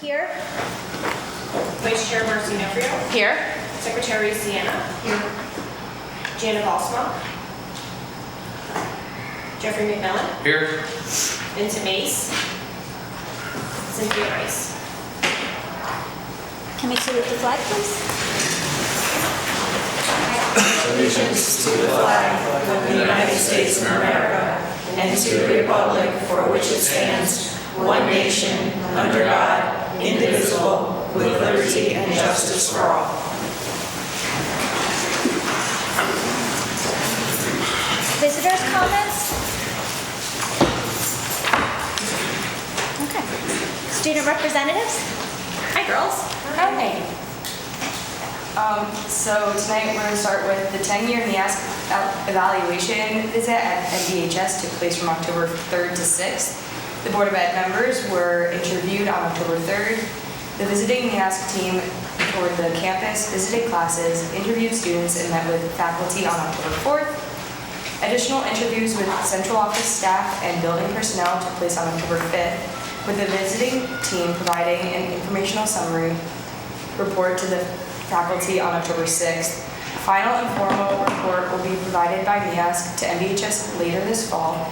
Here. Vice Chair Marcy Nefrio. Here. Secretary Sienna. Here. Jana Balsamo. Jeffrey McMillan. Here. Vincent Mace. Cynthia Rice. Can we salute the flag, please? Allegiance to the flag of the United States of America and to the republic for which it stands, one nation, under God, indivisible, with liberty and justice for all. Visitors' comments? Okay. Student representatives? Hi, girls. Hi. So tonight we're going to start with the 10-year NEASC evaluation visit at NBHS took place from October 3rd to 6th. The Board of Ed members were interviewed on October 3rd. The visiting NEASC team toured the campus, visited classes, interviewed students, and met with faculty on October 4th. Additional interviews with central office staff and building personnel took place on October 5th, with the visiting team providing an informational summary report to the faculty on October 6th. A final informal report will be provided by NEASC to NBHS later this fall.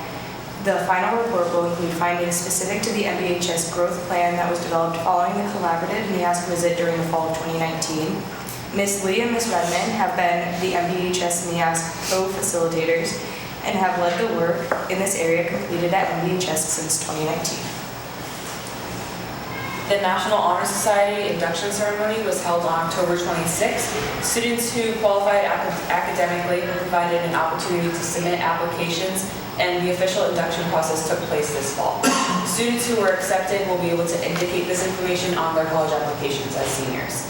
The final report will include findings specific to the NBHS growth plan that was developed following the collaborative NEASC visit during the fall of 2019. Ms. Lee and Ms. Redmond have been the NBHS NEASC co-facilitators and have led the work in this area completed at NBHS since 2019. The National Honor Society induction ceremony was held on October 26th. Students who qualified academically were provided an opportunity to submit applications, and the official induction process took place this fall. Students who were accepted will be able to indicate this information on their college applications as seniors.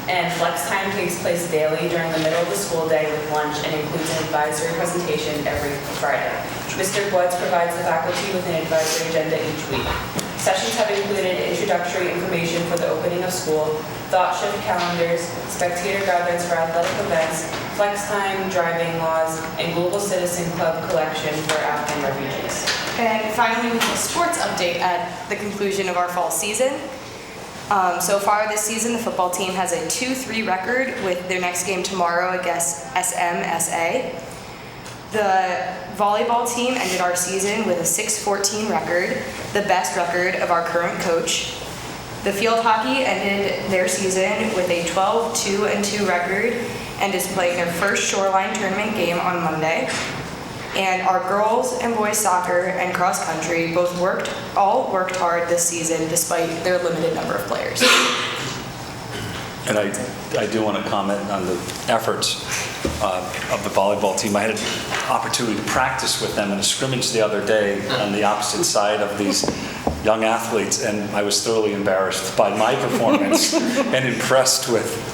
And flex time takes place daily during the middle of the school day with lunch and includes an advisory presentation every Friday. Mr. Woods provides the faculty with an advisory agenda each week. Sessions have included introductory information for the opening of school, thought shift calendars, spectator guidelines for athletic events, flex time, driving laws, and Global Citizen Club collection for Afghan refugees. And finally, we have a sports update at the conclusion of our fall season. So far this season, the football team has a 2-3 record with their next game tomorrow against SMSA. The volleyball team ended our season with a 6-14 record, the best record of our current coach. The field hockey ended their season with a 12-2-2 record and is playing their first Shoreline tournament game on Monday. And our girls and boys soccer and cross country all worked hard this season despite their limited number of players. And I do want to comment on the efforts of the volleyball team. I had an opportunity to practice with them in a scrimmage the other day on the opposite side of these young athletes, and I was thoroughly embarrassed by my performance and impressed with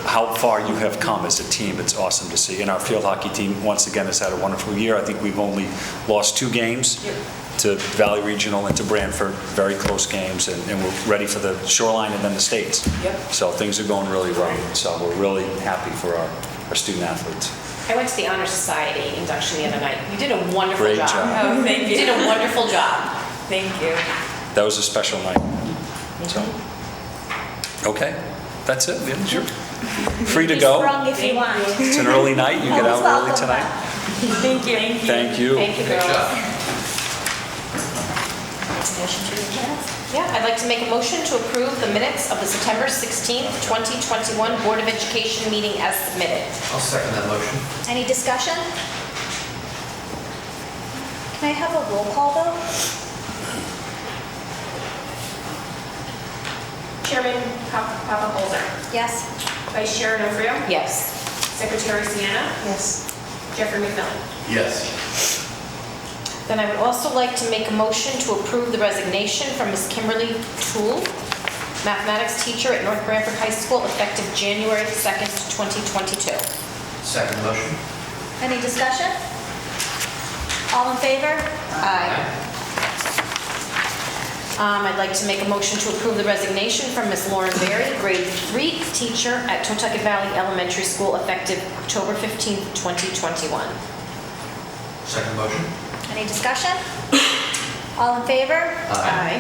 how far you have come as a team. It's awesome to see. And our field hockey team, once again, has had a wonderful year. I think we've only lost 2 games to Valley Regional and to Branford, very close games, and we're ready for the Shoreline and then the States. So things are going really well. So we're really happy for our student athletes. I went to the Honor Society induction the other night. You did a wonderful Great job. job. Oh, thank you. You did a wonderful job. Thank you. That was a special night. So, okay, that's it. Yeah, sure. Free to Be go. sprung if you want. It's an early night. You get out early tonight. Thank you. Thank you. Thank you, Good girls. job. Motion to adjourn. Yeah, I'd like to make a motion to approve the minutes of the September 16th, 2021 Board of Education meeting as submitted. I'll second that motion. Any discussion? Can I have a roll call vote? Chairman Papa-Holzer. Yes. Vice Chair Nofrio. Yes. Secretary Sienna. Yes. Jeffrey McMillan. Yes. Then I would also like to make a motion to approve the resignation from Ms. Kimberly Toole, mathematics teacher at North Branford High School, effective January 2nd, 2022. Second motion. Any discussion? All in favor? Aye. I'd like to make a motion to approve the resignation from Ms. Lauren Berry, grade 3 teacher at Totucket Valley Elementary School, effective October 15th, 2021. Second motion. Any discussion? All in favor? Aye.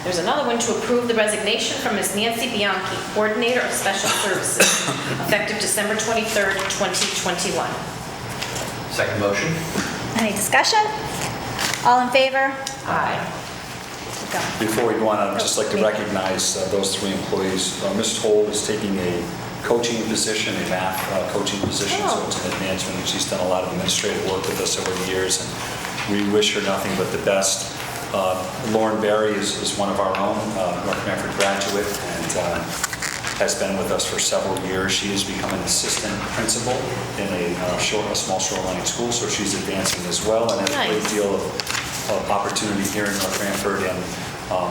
There's another one to approve the resignation from Ms. Nancy Bianchi, Coordinator of Special Services, effective December 23rd, 2021. Second motion? Any discussion? All in favor? Aye. Keep going. Before we go on, I'd just like to recognize those three employees. Ms. Toll is taking a coaching position, a math coaching position, so it's an advancement, and she's done a lot of administrative work with us over the years, and we wish her nothing but the best. Lauren Berry is one of our own, North Branford graduate, and has been with us for several years. She has become an assistant principal in a small shoreline school, so she's advancing as well, and has a great deal of opportunity here in North Branford. And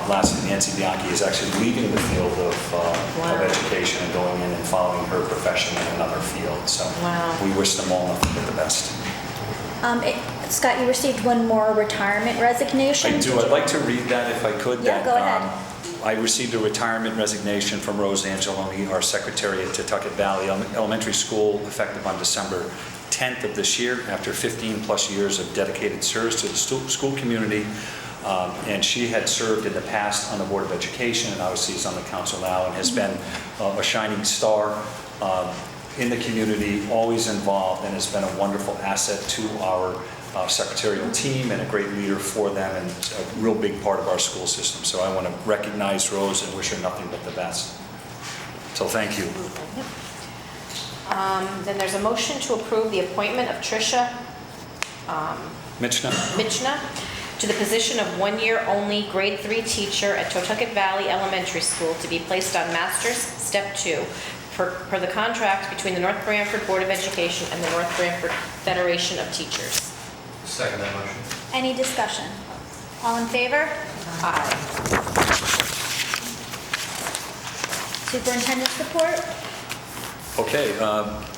lastly, Nancy Bianchi is actually leaving the field of education and going in and following her profession in another field. So we wish them all nothing but the best. Scott, you received one more retirement resignation. I do. I'd like to read that if I could. Yeah, go ahead. I received a retirement resignation from Rose Angeloni, our secretary at Tucket Valley Elementary School, effective on December 10th of this year, after 15 plus years of dedicated service to the school community. And she had served in the past on the Board of Education, and obviously is on the council now, and has been a shining star in the community, always involved, and has been a wonderful asset to our secretarial team and a great leader for them, and a real big part of our school system. So I want to recognize Rose and wish her nothing but the best. So thank you. Then there's a motion to approve the appointment of Tricia Michna to the position of one-year-only grade 3 teacher at Totucket Valley Elementary School to be placed on Master's Step 2 per the contract between the North Branford Board of Education and the North Branford Federation of Teachers. Second that motion? Any discussion? All in favor? Aye. Superintendent's report? Okay,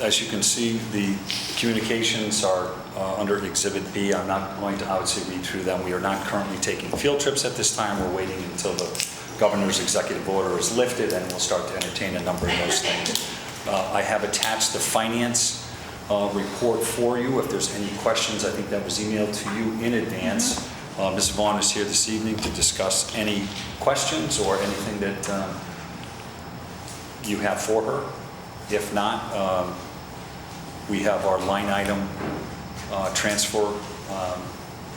as you can see, the communications are under Exhibit B. I'm not going to obviously read through them. We are not currently taking field trips at this time. We're waiting until the governor's executive order is lifted, and we'll start to entertain a number of those things. I have attached the finance report for you. If there's any questions, I think that was emailed to you in advance. Ms. Vaughn is here this evening to discuss any questions or anything that you have for her. If not, we have our line item transfer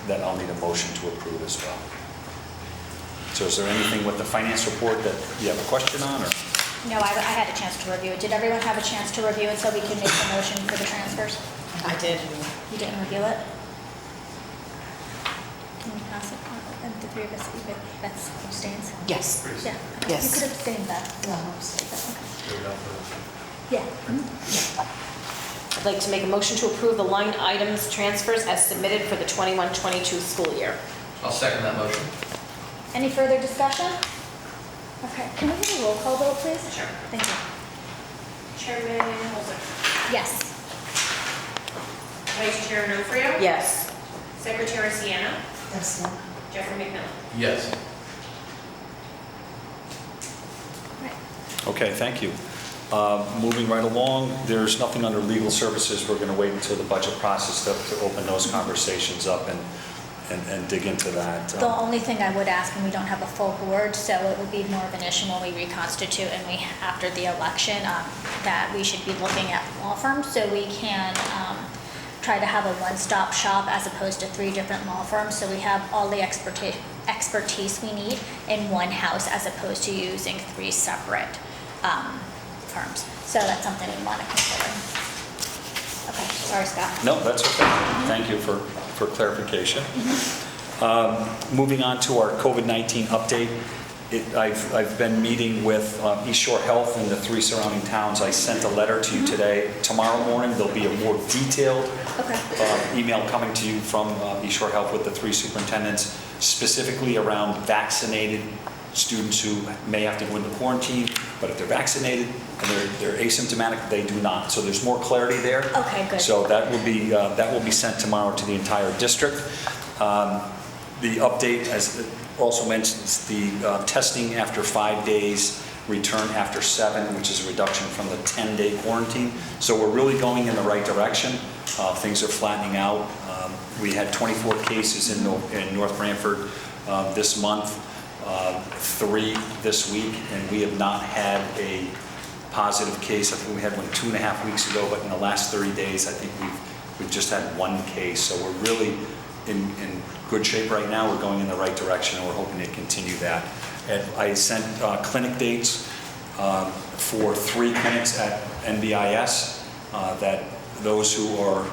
that I'll need a motion to approve as well. So is there anything with the finance report that you have a question on? Or? No, I had a chance to review it. Did everyone have a chance to review it so we can make the motion for the transfers? I did. You didn't review it? Can we pass it on? And the three of us, that's abstains? Yes. Yeah. Yes. You could abstain that. No, abstain. Yeah. I'd like to make a motion to approve the line items transfers as submitted for the 21-22 school year. I'll second that motion. Any further discussion? Okay, can we have a roll call vote, please? Sure. Thank you. Chairman Holzer. Yes. Vice Chair Nofrio. Yes. Secretary Sienna. Yes. Jeffrey McMillan. Yes. Okay, thank you. Moving right along, there's nothing under legal services. We're going to wait until the budget process to open those conversations up and dig into that. The only thing I would ask, and we don't have a full board, so it would be more of an issue when we reconstitute and we, after the election, that we should be looking at law firms so we can try to have a one-stop shop as opposed to 3 different law firms. So we have all the expertise we need in one house as opposed to using 3 separate firms. So that's something we want to consider. Okay, sorry, Scott. No, that's okay. Thank you for clarification. Moving on to our COVID-19 update. I've been meeting with East Shore Health and the 3 surrounding towns. I sent a letter to you today. Tomorrow morning, there'll be a more detailed email coming to you from East Shore Health with the 3 superintendents, specifically around vaccinated students who may have to go into quarantine, but if they're vaccinated and they're asymptomatic, they do not. So there's more clarity there. Okay, good. So that will be sent tomorrow to the entire district. The update, as it also mentions, the testing after 5 days, return after 7, which is a reduction from the 10-day quarantine. So we're really going in the right direction. Things are flattening out. We had 24 cases in North Branford this month. 3 this week, and we have not had a positive case. I think we had one 2.5 weeks ago, but in the last 30 days, I think we've just had 1 case. So we're really in good shape right now. We're going in the right direction, and we're hoping to continue that. And I sent clinic dates for 3 clinics at NBIS that those who are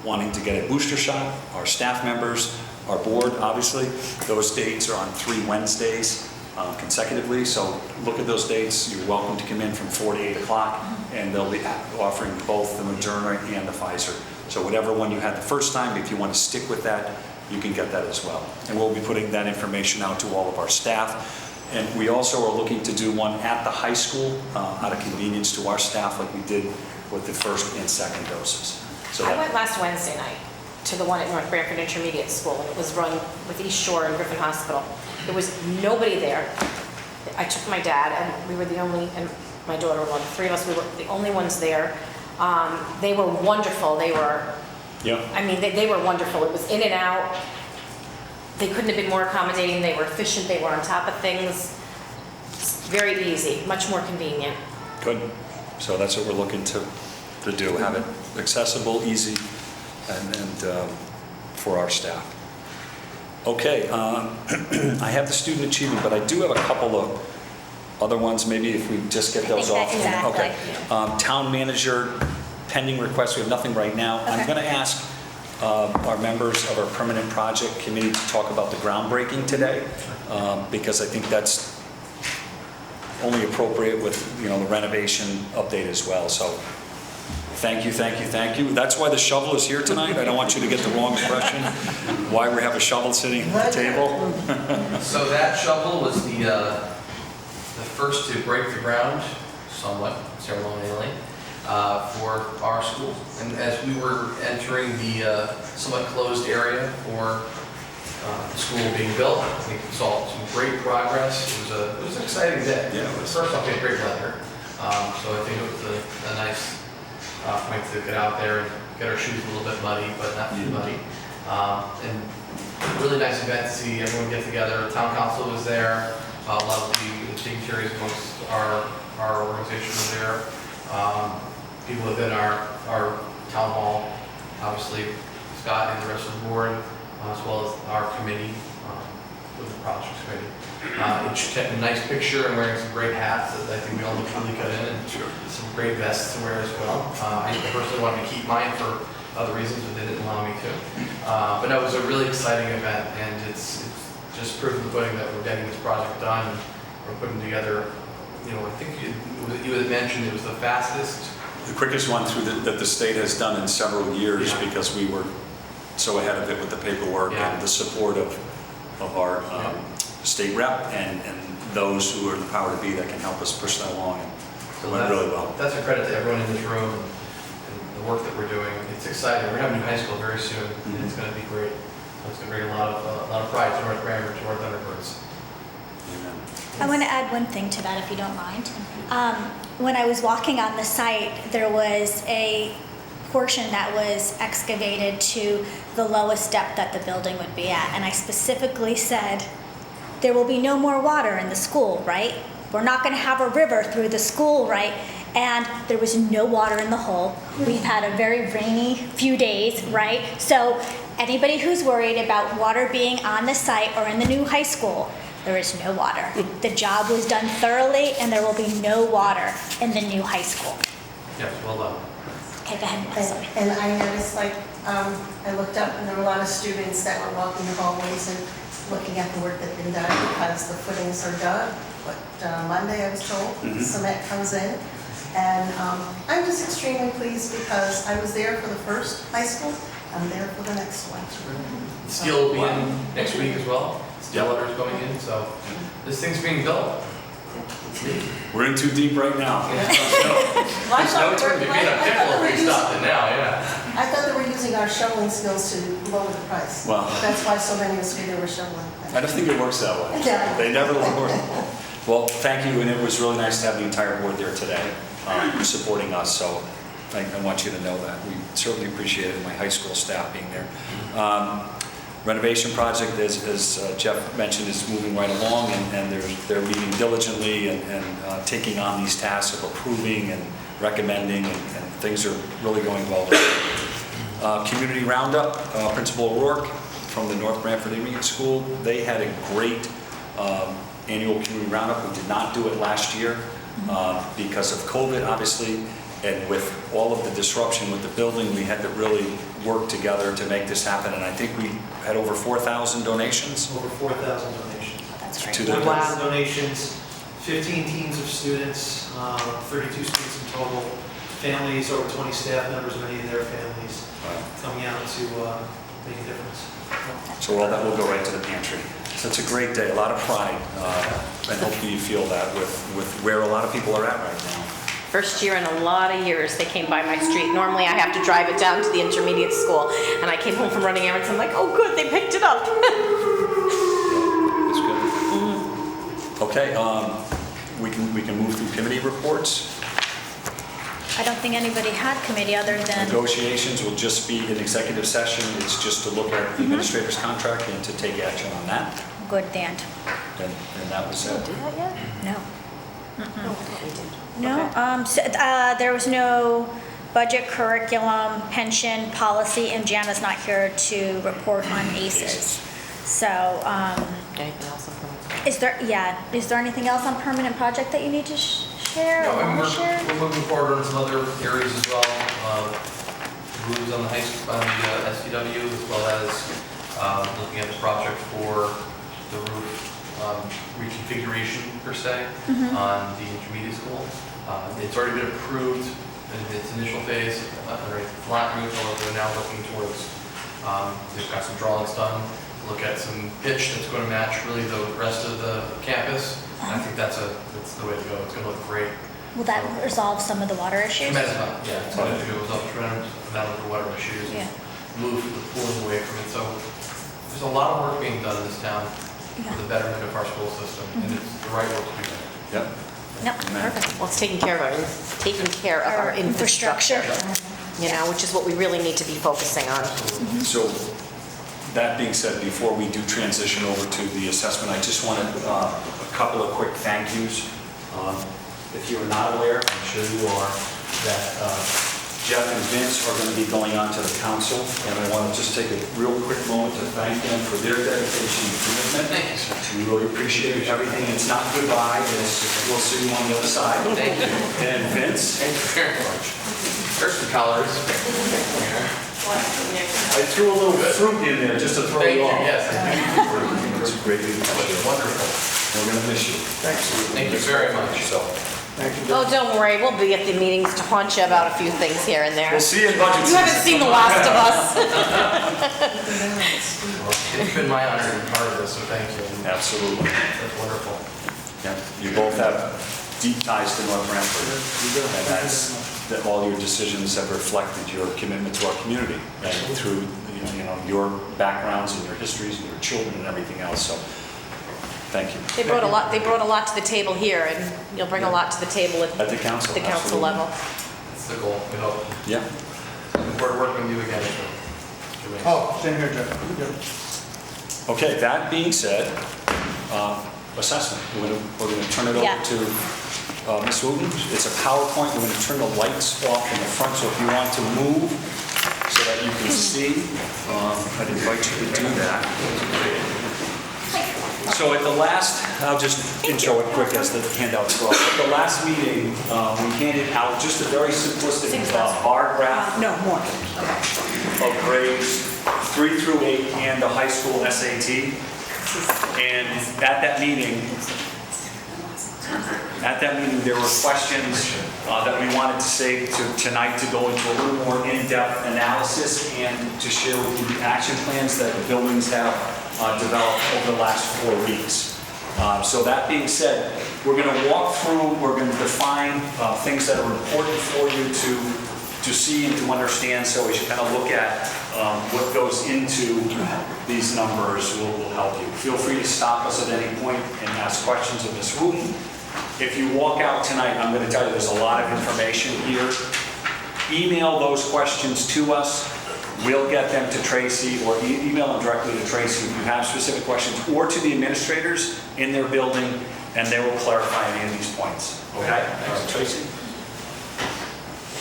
wanting to get a booster shot, our staff members, our board, obviously, those dates are on 3 Wednesdays consecutively. So look at those dates. You're welcome to come in from 4 to 8 o'clock, and they'll be offering both the Moderna and the Pfizer. So whatever one you had the first time, if you want to stick with that, you can get that as well. And we'll be putting that information out to all of our staff. And we also are looking to do one at the high school out of convenience to our staff, like we did with the first and second doses. So I went last Wednesday night to the one at North Branford Intermediate School, and it was run with East Shore and Griffin Hospital. There was nobody there. I took my dad, and we were the only, and my daughter-in-law, the 3 of us, we were the only ones there. They were wonderful. They were, I mean, they were wonderful. It was in and out. They couldn't have been more accommodating. They were efficient. They were on top of things. Very easy, much more convenient. Good. So that's what we're looking to do, have it accessible, easy, and for our staff. Okay, I have the student achievement, but I do have a couple of other ones, maybe if we just get those off. Exactly. Okay. Town manager pending requests, we have nothing right now. Okay. I'm going to ask our members of our permanent project committee to talk about the groundbreaking today, because I think that's only appropriate with, the renovation update as well. So thank you, thank you, thank you. That's why the shovel is here tonight. I don't want you to get the wrong impression why we have a shovel sitting at the table. So that shovel was the first to break the ground, somewhat ceremonially, for our school. And as we were entering the somewhat closed area for the school being built, we saw some great progress. It was an exciting day. Yeah, it was. First off, we had great weather, so I think it was a nice point to get out there and get our shoes a little bit muddy, but not too muddy. And really nice event to see everyone get together. The town council was there. A lot of the dignitaries amongst our organization were there. People within our town hall, obviously Scott and the rest of the board, as well as our committee, with the projects committee. Each took a nice picture and wearing some great hats that I think we all look really good in, and some great vests to wear as well. I personally wanted to keep mine for other reasons, but they didn't allow me to. But no, it was a really exciting event, and it's just proof of the pudding that we're getting this project done. We're putting together, I think you had mentioned it was the fastest. The quickest one that the state has done in several years, because we were so ahead of it with the paperwork and the support of our state rep and those who are in the power to be that can help us push that along. And it went really well. That's a credit to everyone in this room and the work that we're doing. It's exciting. We're having a new high school very soon, and it's going to be great. It's going to bring a lot of pride to North Branford, to our Thunderbirds. Amen. I want to add one thing to that, if you don't mind. When I was walking on the site, there was a portion that was excavated to the lowest depth that the building would be at. And I specifically said, there will be no more water in the school, right? We're not going to have a river through the school, right? And there was no water in the hole. We've had a very rainy few days, right? So anybody who's worried about water being on the site or in the new high school, there is no water. The job was done thoroughly, and there will be no water in the new high school. Yes, well done. Okay, go ahead, Melissa. And I noticed, I looked up and there were a lot of students that were walking the hallways and looking at the work that had been done because the footings are dug. But Monday, I was told, cement comes in. And I'm just extremely pleased because I was there for the first high school. I'm there for the next one. Steel will be in next week as well. Steel orders going in, so this thing's being built. We're in too deep right now. There's no turn to be in a pickle if we stopped it now, yeah. I thought they were using our shoveling skills to lower the price. Wow. That's why so many of us here were shoveling. I don't think it works that way. Yeah. They never work. Well, thank you, and it was really nice to have the entire board there today supporting us, so I want you to know that. We certainly appreciated my high school staff being there. renovation project, as Jeff mentioned, is moving right along, and they're meeting diligently and taking on these tasks of approving and recommending, and things are really going well. Community Roundup, Principal O'Rourke from the North Branford Indian School, they had a great annual Community Roundup. We did not do it last year because of COVID, obviously, and with all of the disruption with the building, we had to really work together to make this happen, and I think we had over 4,000 donations. Over 4,000 donations. That's great. To the- 4,000 donations, 15 teams of students, 32 students in total, families, over 20 staff members, many of their families coming out to make a difference. So all that will go right to the pantry. So it's a great day, a lot of pride, and hopefully you feel that with where a lot of people are at right now. First year in a lot of years they came by my street. Normally I have to drive it down to the intermediate school, and I came home from running errands. I'm like, oh good, they picked it up. That's good. Okay, we can move through committee reports. I don't think anybody had committee other than, Negotiations will just be an executive session. It's just to look at the administrator's contract and to take action on that. good, Dan. And that was it. No. No, there was no budget, curriculum, pension, policy, and Jan is not here to report on ACES. So, Anything else on permanent? is there anything else on permanent project that you need to share No, or and want to share? we're moving forward on some other areas as well. Roofs on the high school, on the SCW, as well as looking at the project for the roof reconfiguration per se on the intermediate school. It's already been approved in its initial phase, underneath the flat roof, although they're now looking towards, they've got some drawings done, to look at some pitch that's going to match really the rest of the campus. And I think that's the way to go. It's going to look great. Will that resolve some of the water issues? Tremendous amount, yeah, it's going to go up tremendous amount of the water issues. Yeah. Move the pooling away from it. So there's a lot of work being done in this town for the betterment of our school system, and it's the right work to be done. Yep. Yep, perfect. Well, it's taking care of our infrastructure, you know, which is what we really need to be focusing on. So that being said, before we do transition over to the assessment, I just wanted a couple of quick thank yous. If you are not aware, I'm sure you are, that Jeff and Vince are going to be going on to the council, and I want to just take a real quick moment to thank them for their dedication and commitment. Thank you, sir. We really appreciate everything. It's not goodbye, we'll see you on the other side. Thank you. And Vince? Thank you very much. There's some colors. I threw a little fruit in there just to throw Thank you you, off. yes. It's a great leadership. Wonderful. We're going to miss you. Thank you very much. So, Oh, don't worry, we'll be at the meetings to haunt you about a few things here and there. we'll see you in budget You season. haven't seen the last of us. Well, it's been my honor to be part of this, so thank you. And Absolutely. that's wonderful. Yeah, you both have deep ties to North Branford, and that all your decisions have reflected your commitment to our community, and through your backgrounds and your histories and your children and everything else. So, thank you. They brought a lot to the table here, and you'll bring a lot to the table at At the council. the council absolutely. level. That's the goal, we hope. Yeah. Looking forward to working with you again. Oh, same here, Jeff. Okay. That being said, assessment. We're going to turn it over Yeah. to Ms. Wooten. It's a PowerPoint. We're going to turn the lights off in the front, so if you want to move so that you can see, I'd invite you to do that. So at the last, I'll just intro it quick as the handouts go up. At the last meeting, we handed out just a very simplistic bar graph No, more. of grades 3 through 8 and the high school SAT. And at that meeting, there were questions that we wanted to say tonight to go into a little more in-depth analysis and to share with you the action plans that the buildings have developed over the last 4 weeks. So that being said, we're going to walk through, we're going to define things that are important for you to see and to understand, so we should kind of look at what goes into these numbers will help you. Feel free to stop us at any point and ask questions of Ms. Wooten. If you walk out tonight, I'm going to tell you there's a lot of information here. Email those questions to us. We'll get them to Tracy or email them directly to Tracy if you have specific questions, or to the administrators in their building, and they will clarify any of these points. Okay? Tracy?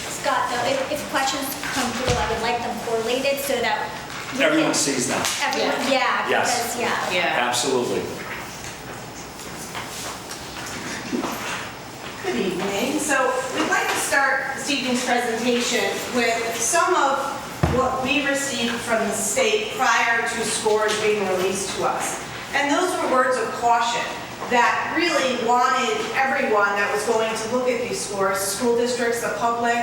Scott, though, if questions come through, I would like them correlated so that we Everyone can- sees them. Everyone, yeah, Yes. because, yeah. Yeah. Absolutely. Good evening. So we'd like to start this evening's presentation with some of what we received from the state prior to scores being released to us. And those were words of caution that really wanted everyone that was going to look at these scores, school districts, the public,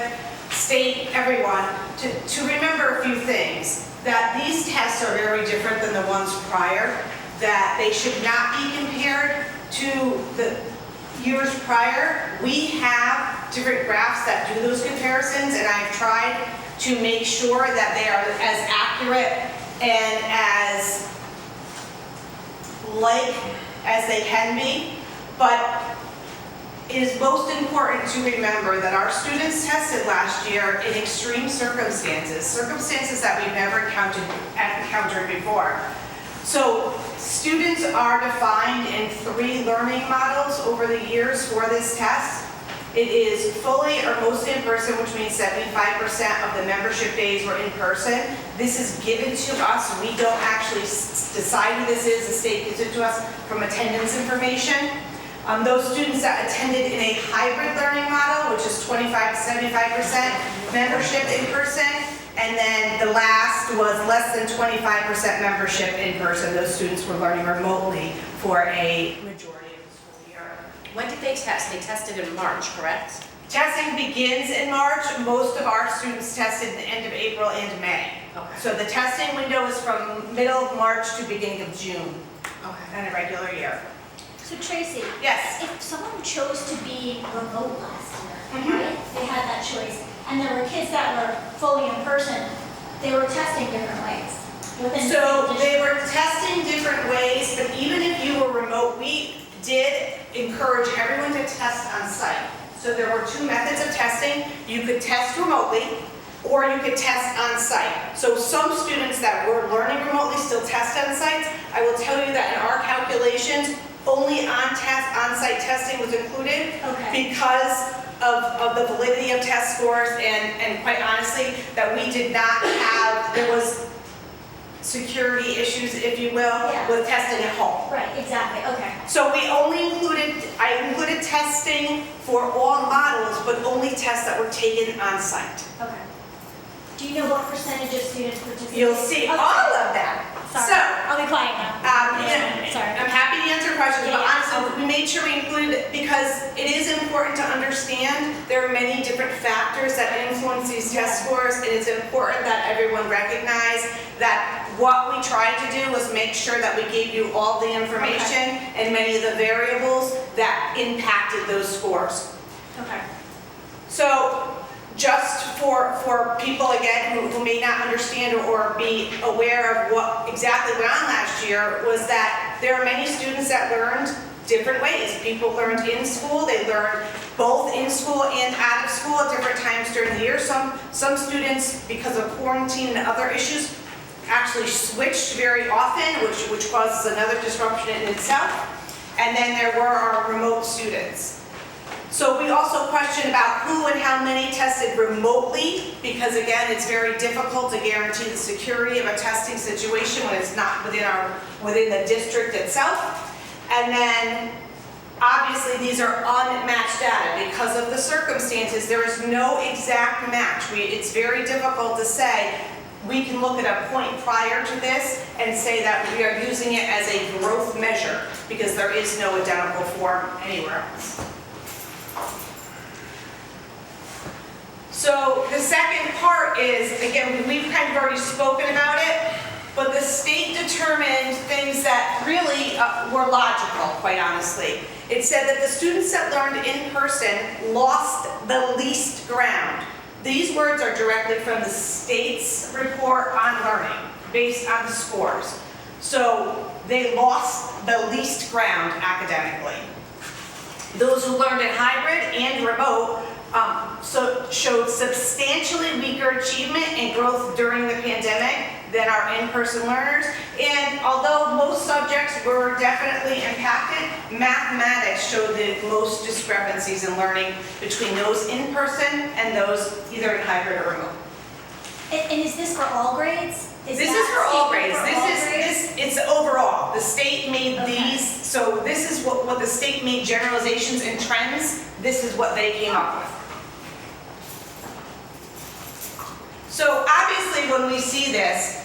state, everyone, to remember a few things. That these tests are very different than the ones prior, that they should not be compared to the years prior. We have different graphs that do those comparisons, and I've tried to make sure that they are as accurate and as like as they can be. But it is most important to remember that our students tested last year in extreme circumstances that we've never encountered before. So students are defined in 3 learning models over the years for this test. It is fully or mostly in person, which means 75% of the membership days were in person. This is given to us. We don't actually decide who this is. The state gives it to us from attendance information. Those students that attended in a hybrid learning model, which is 25 to 75% membership in person, and then the last was less than 25% membership in person. Those students were learning remotely for a majority of the school year. When did they test? They tested in March, correct? Testing begins in March. Most of our students tested at the end of April and May. Okay. So the testing window is from middle of March to beginning of June Okay. in a regular year. So Tracy? Yes. If someone chose to be remote last year, Mhm. right? They had that choice, and there were kids that were fully in person, they were testing different ways. within the So same they district. were testing different ways, but even if you were remote, we did encourage everyone to test on site. So there were 2 methods of testing. You could test remotely, or you could test on site. So some students that were learning remotely still test on site. I will tell you that in our calculations, only on-site testing was included Okay. because of the validity of test scores, and quite honestly, that we did not have, there was security issues, if you will, Yeah. with testing at home. Right, exactly, okay. So we only I included testing for all models, but only tests that were taken on site. Okay. Do you know what percentage of students participate? You'll see Okay. all of that. Sorry, So, I'll be quiet now. Sorry. I'm happy to answer questions, but Yeah. honestly, we made sure we included it because it is important to understand there are many different factors that influence these test scores, and it's important that everyone recognize that what we tried to do was make sure that we gave you all the information and many of the variables that impacted those scores. Okay. So just for people, again, who may not understand or be aware of what exactly went on last year, was that there are many students that learned different ways. People learned in school, they learned both in school and out of school at different times during the year. Some students, because of quarantine and other issues, actually switched very often, which causes another disruption in itself. And then there were our remote students. So we also questioned about who and how many tested remotely, because again, it's very difficult to guarantee the security of a testing situation when it's not within the district itself. And then, obviously, these are unmatched data. Because of the circumstances, there is no exact match. It's very difficult to say, we can look at a point prior to this and say that we are using it as a growth measure, because there is no identical form anywhere else. So the second part is, again, we've kind of already spoken about it, but the state determined things that really were logical, quite honestly. It said that the students that learned in person lost the least ground. These words are directly from the state's report on learning, based on the scores. So they lost the least ground academically. Those who learned in hybrid and remote showed substantially weaker achievement and growth during the pandemic than our in-person learners. And although most subjects were definitely impacted, mathematics showed the most discrepancies in learning between those in person and those either in hybrid or remote. And is this for all grades? This is for all grades. It's overall. The state made these, so this is what the state made generalizations and trends. This is what they came up with. So obviously when we see this,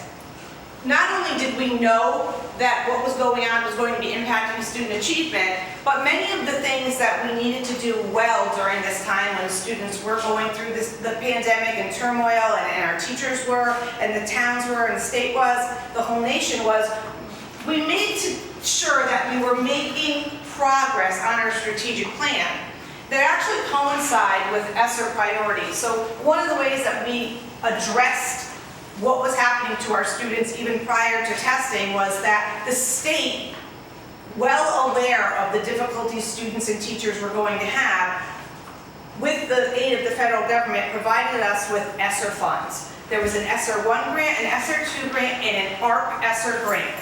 not only did we know that what was going on was going to be impacting student achievement, but many of the things that we needed to do well during this time when students were going through the pandemic and turmoil, and our teachers were, and the towns were, and the state was, the whole nation was, we made sure that we were making progress on our strategic plan that actually coincide with ESSER priorities. So one of the ways that we addressed what was happening to our students even prior to testing was that the state, well aware of the difficulties students and teachers were going to have, with the aid of the federal government, provided us with ESSER funds. There was an ESSER 1 grant, an ESSER 2 grant, and an ARP ESSER grant,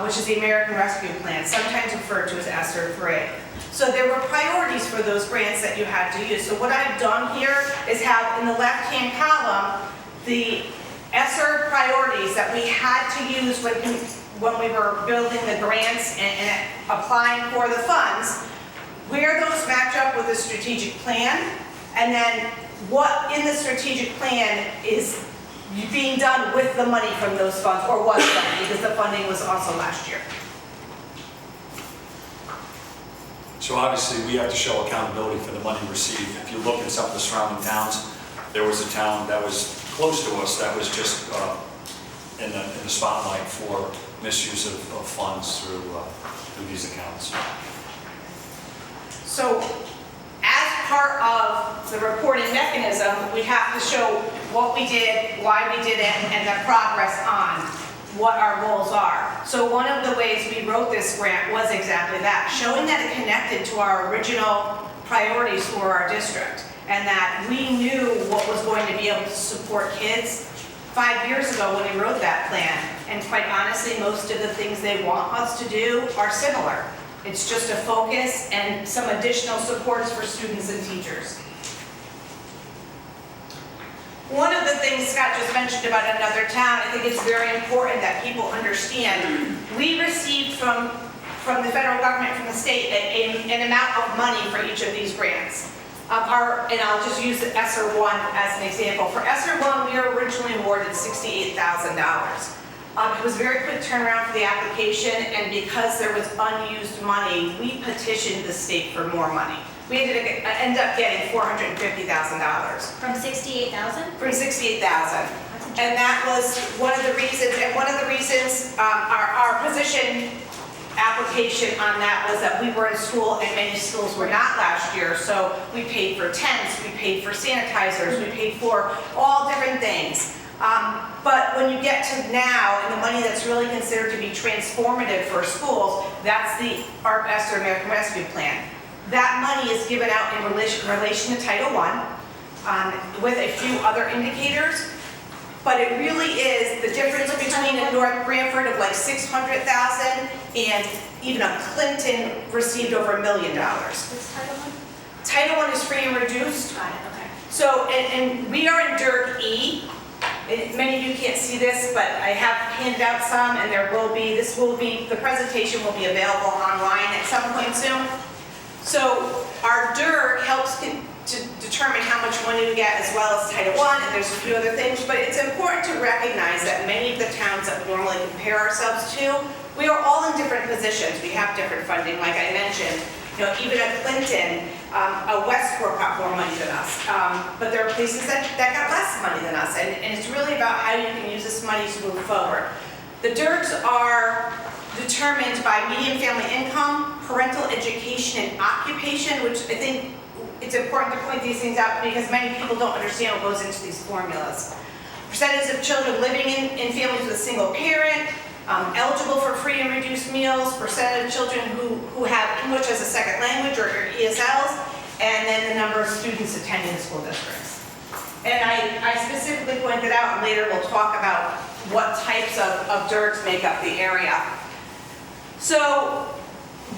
which is the American Rescue Plan, sometimes referred to as ESSER 3. So there were priorities for those grants that you had to use. So what I've done here is have in the left-hand column the ESSER priorities that we had to use when we were building the grants and applying for the funds, where those match up with the strategic plan, and then what in the strategic plan is being done with the money from those funds, or was done, because the funding was also last year. So obviously, we have to show accountability for the money received. If you look at some of the surrounding towns, there was a town that was close to us that was just in the spotlight for misuse of funds through these accounts. So as part of the reporting mechanism, we have to show what we did, why we did it, and the progress on what our goals are. So one of the ways we wrote this grant was exactly that, showing that it connected to our original priorities for our district, and that we knew what was going to be able to support kids 5 years ago when we wrote that plan. And quite honestly, most of the things they want us to do are similar. It's just a focus and some additional supports for students and teachers. One of the things Scott just mentioned about another town, I think it's very important that people understand. We received from the federal government, from the state, an amount of money for each of these grants. And I'll just use the ESSER 1 as an example. For ESSER 1, we were originally awarded $68,000. It was a very quick turnaround for the application, and because there was unused money, we petitioned the state for more money. We ended up getting $450,000. From 68,000? From 68,000. And that was one of the reasons, our position application on that was that we were in school and many schools were not last year, so we paid for tents, we paid for sanitizers, we paid for all different things. But when you get to now, and the money that's really considered to be transformative for schools, that's the ARP ESSER American Rescue Plan. That money is given out in relation to Title I, with a few other indicators. But it really is the difference between a North Branford of like $600,000 and even a Clinton received over $1 million. What's Title I? Title I is free and reduced. Got it, okay. So, and we are in Dirt E. Many of you can't see this, but I have handed out some, and the presentation will be available online at some point soon. So our DIRG helps to determine how much money we get, as well as Title I, and there's a few other things, but it's important to recognize that many of the towns that we normally compare ourselves to, we are all in different positions. We have different funding, like I mentioned. Even at Clinton, a Westport got more money than us, but there are places that got less money than us, and it's really about how you can use this money to move forward. The DIRGs are determined by median family income, parental education, and occupation, which I think it's important to point these things out because many people don't understand what goes into these formulas. Percentage of children living in families with a single parent, eligible for free and reduced meals, percentage of children who have English as a second language or ESLs, and then the number of students attending the school districts. And I specifically pointed out, and later we'll talk about what types of DIRGs make up the area. So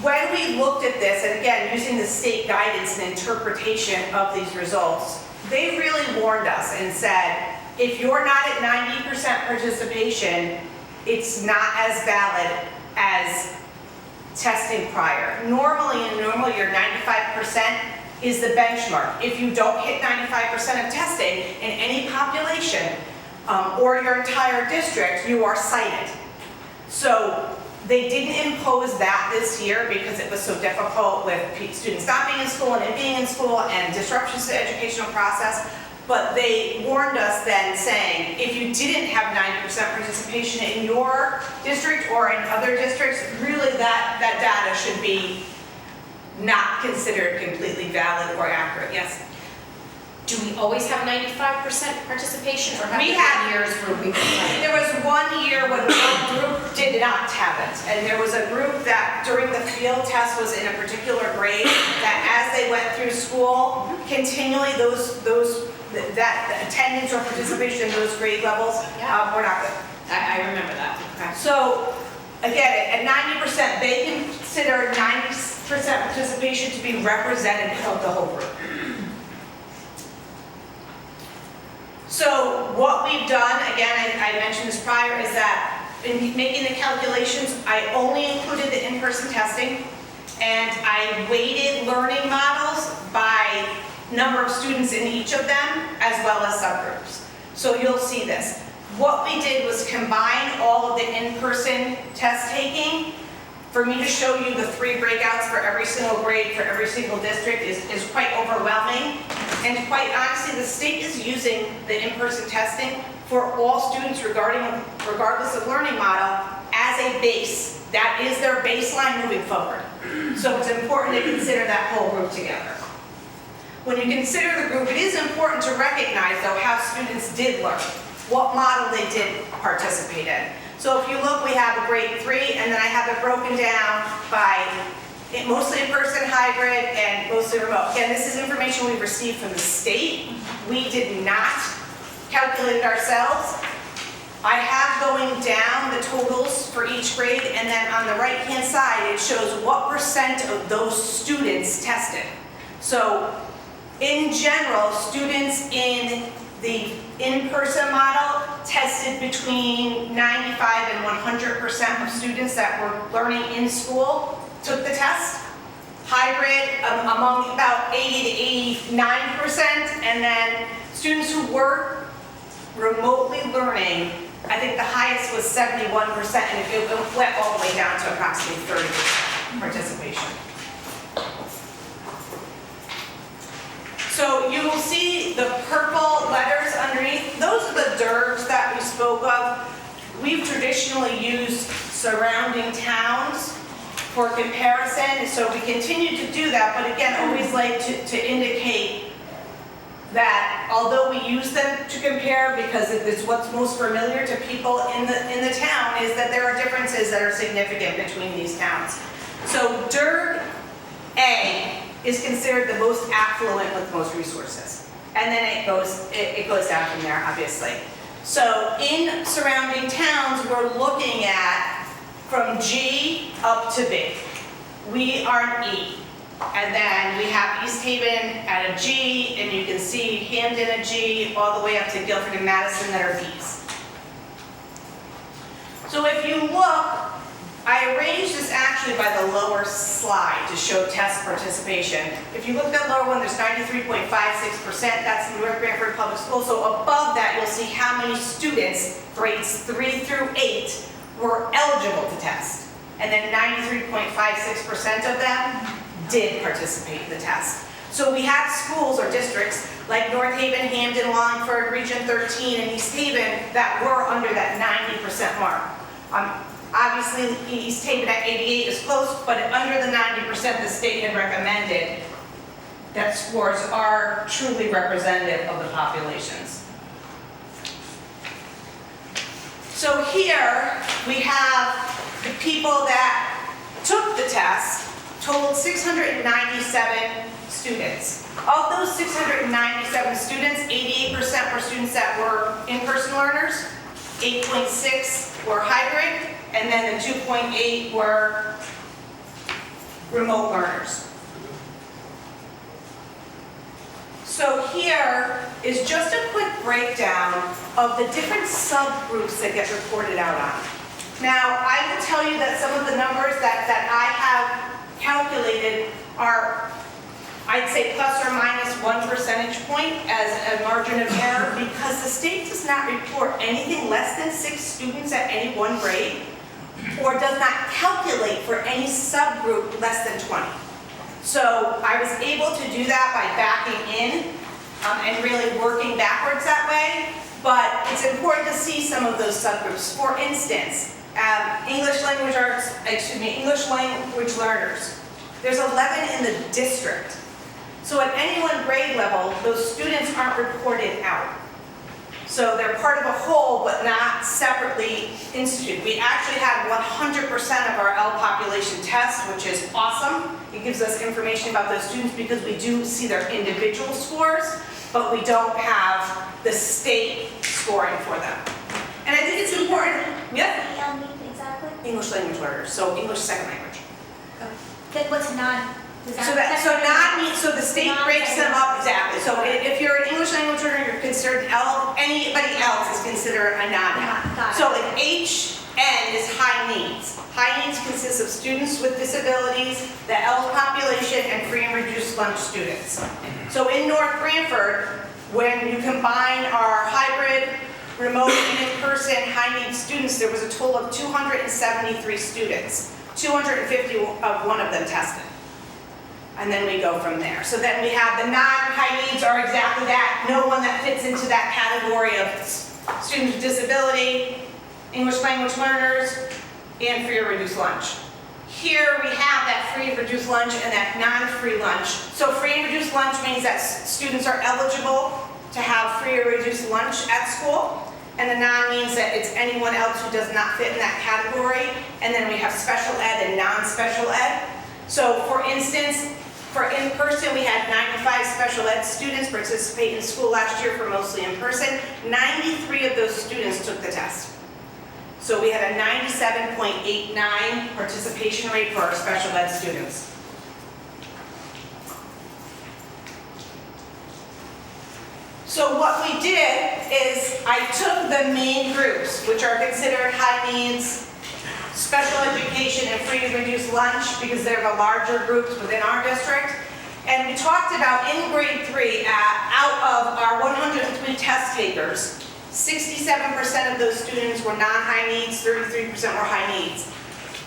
when we looked at this, and again, using the state guidance and interpretation of these results, they really warned us and said, if you're not at 90% participation, it's not as valid as testing prior. Normally, in a normal year, 95% is the benchmark. If you don't hit 95% of testing in any population or your entire district, you are cited. So they didn't impose that this year because it was so difficult with students not being in school and being in school and disruptions to the educational process. But they warned us then saying, if you didn't have 90% participation in your district or in other districts, really that data should be not considered completely valid or accurate. Yes? Do we always have 95% participation, or have We there have- been years where we complained? There was 1 year when one group did not have it, and there was a group that during the field test was in a particular grade, that as they went through school, continually that attendance or participation in those grade levels were not good. I remember that. Okay. So again, at 90%, they consider 90% participation to be representative of the whole group. So what we've done, again, I mentioned this prior, is that in making the calculations, I only included the in-person testing, and I weighted learning models by number of students in each of them, as well as subgroups. So you'll see this. What we did was combine all of the in-person test taking. For me to show you the 3 breakouts for every single grade, for every single district is quite overwhelming. And quite honestly, the state is using the in-person testing for all students regardless of learning model as a base. That is their baseline moving forward. So it's important to consider that whole group together. When you consider the group, it is important to recognize, though, how students did learn, what model they did participate in. So if you look, we have a grade 3, and then I have it broken down by mostly in-person, hybrid, and mostly remote. Again, this is information we received from the state. We did not calculate it ourselves. I have going down the totals for each grade, and then on the right-hand side, it shows what % of those students tested. So in general, students in the in-person model tested between 95 and 100% of students that were learning in school took the test. Hybrid among about 80 to 89%, and then students who were remotely learning, I think the highest was 71%, and it went all the way down to approximately 30% participation. So you will see the purple letters underneath. Those are the DIRGs that we spoke of. We've traditionally used surrounding towns for comparison, so we continue to do that, but again, always like to indicate that although we use them to compare because it's what's most familiar to people in the town, is that there are differences that are significant between these towns. So DIRG A is considered the most affluent with most resources. And then it goes down from there, obviously. So in surrounding towns, we're looking at from G up to B. We are an E. And then we have East Haven at a G, and you can see Hamden a G, all the way up to Guilford and Madison that are Bs. So if you look, I arranged this actually by the lower slide to show test participation. If you look at that lower one, there's 93.56%, that's in North Branford Public Schools. So above that, you'll see how many students, grades 3 through 8, were eligible to test. And then 93.56% of them did participate in the test. So we have schools or districts like North Haven, Hamden, Wallingford, Region 13, and East Haven that were under that 90% mark. Obviously, East Haven at 88 is close, but under the 90% the state had recommended that scores are truly representative of the populations. So here we have the people that took the test totaled 697 students. Of those 697 students, 88% were students that were in-person learners, 8.6 were hybrid, and then the 2.8 were remote learners. So here is just a quick breakdown of the different subgroups that get reported out on. Now, I will tell you that some of the numbers that I have calculated are, I'd say, plus or minus 1 percentage point as a margin of error, because the state does not report anything less than 6 students at any one grade, or does not calculate for any subgroup less than 20. So I was able to do that by backing in and really working backwards that way, but it's important to see some of those subgroups. For instance, English language learners. There's 11 in the district. So at any one grade level, those students aren't reported out. So they're part of a whole, but not separately instituted. We actually had 100% of our L population test, which is awesome. It gives us information about those students because we do see their individual scores, but we don't have the state scoring for them. And I think it's important. Yeah? Exactly. English language learners, so English second language. Then what's non? So the state breaks them up exactly. So if you're an English language learner, you're considered L. Anybody else is considered a non-L. Got it. So like HN is high needs. High needs consists of students with disabilities, the L population, and free and reduced lunch students. So in North Branford, when you combine our hybrid, remote, and in-person high needs students, there was a total of 273 students. 251 of them tested. And then we go from there. So then we have the non-high needs are exactly that. No one that fits into that category of students with disability, English language learners, and free or reduced lunch. Here we have that free and reduced lunch and that non-free lunch. So free and reduced lunch means that students are eligible to have free or reduced lunch at school. And the non means that it's anyone else who does not fit in that category. And then we have special ed and non-special ed. So for instance, for in-person, we had 95 special ed students participate in school last year for mostly in-person. 93 of those students took the test. So we had a 97.89 participation rate for our special ed students. So what we did is I took the main groups, which are considered high needs, special education, and free and reduced lunch, because they're the larger groups within our district. And we talked about in grade 3, out of our 103 test takers, 67% of those students were non-high needs, 33% were high needs.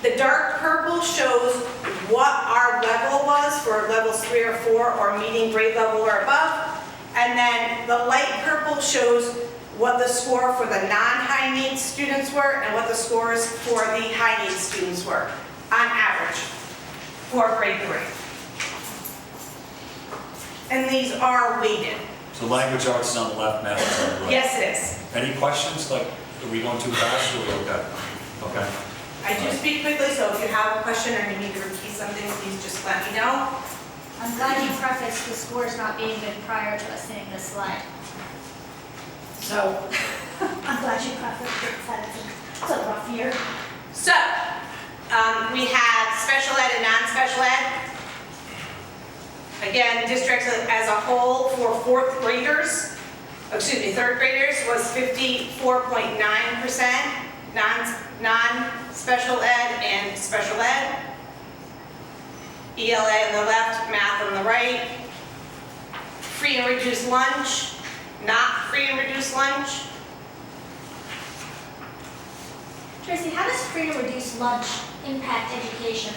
The dark purple shows what our level was for levels 3 or 4 or meeting grade level or above. And then the light purple shows what the score for the non-high needs students were and what the scores for the high needs students were, on average, for grade 3. And these are weighted. So language arts is on the left, math is on the right. Yes, it is. Any questions? Like, are we going too fast or are we okay? Okay. I do speak quickly, so if you have a question or you need to repeat something, please just let me know. I'm glad you prefaced the scores not being good prior to us seeing this slide. So, I'm glad you prefaced it, said it's a rough year. So, we had special ed and non-special ed. Again, districts as a whole for third graders was 54.9% non-special ed and special ed. ELA on the left, math on the right. Free and reduced lunch, not free and reduced lunch. Tracy, how does free and reduced lunch impact education?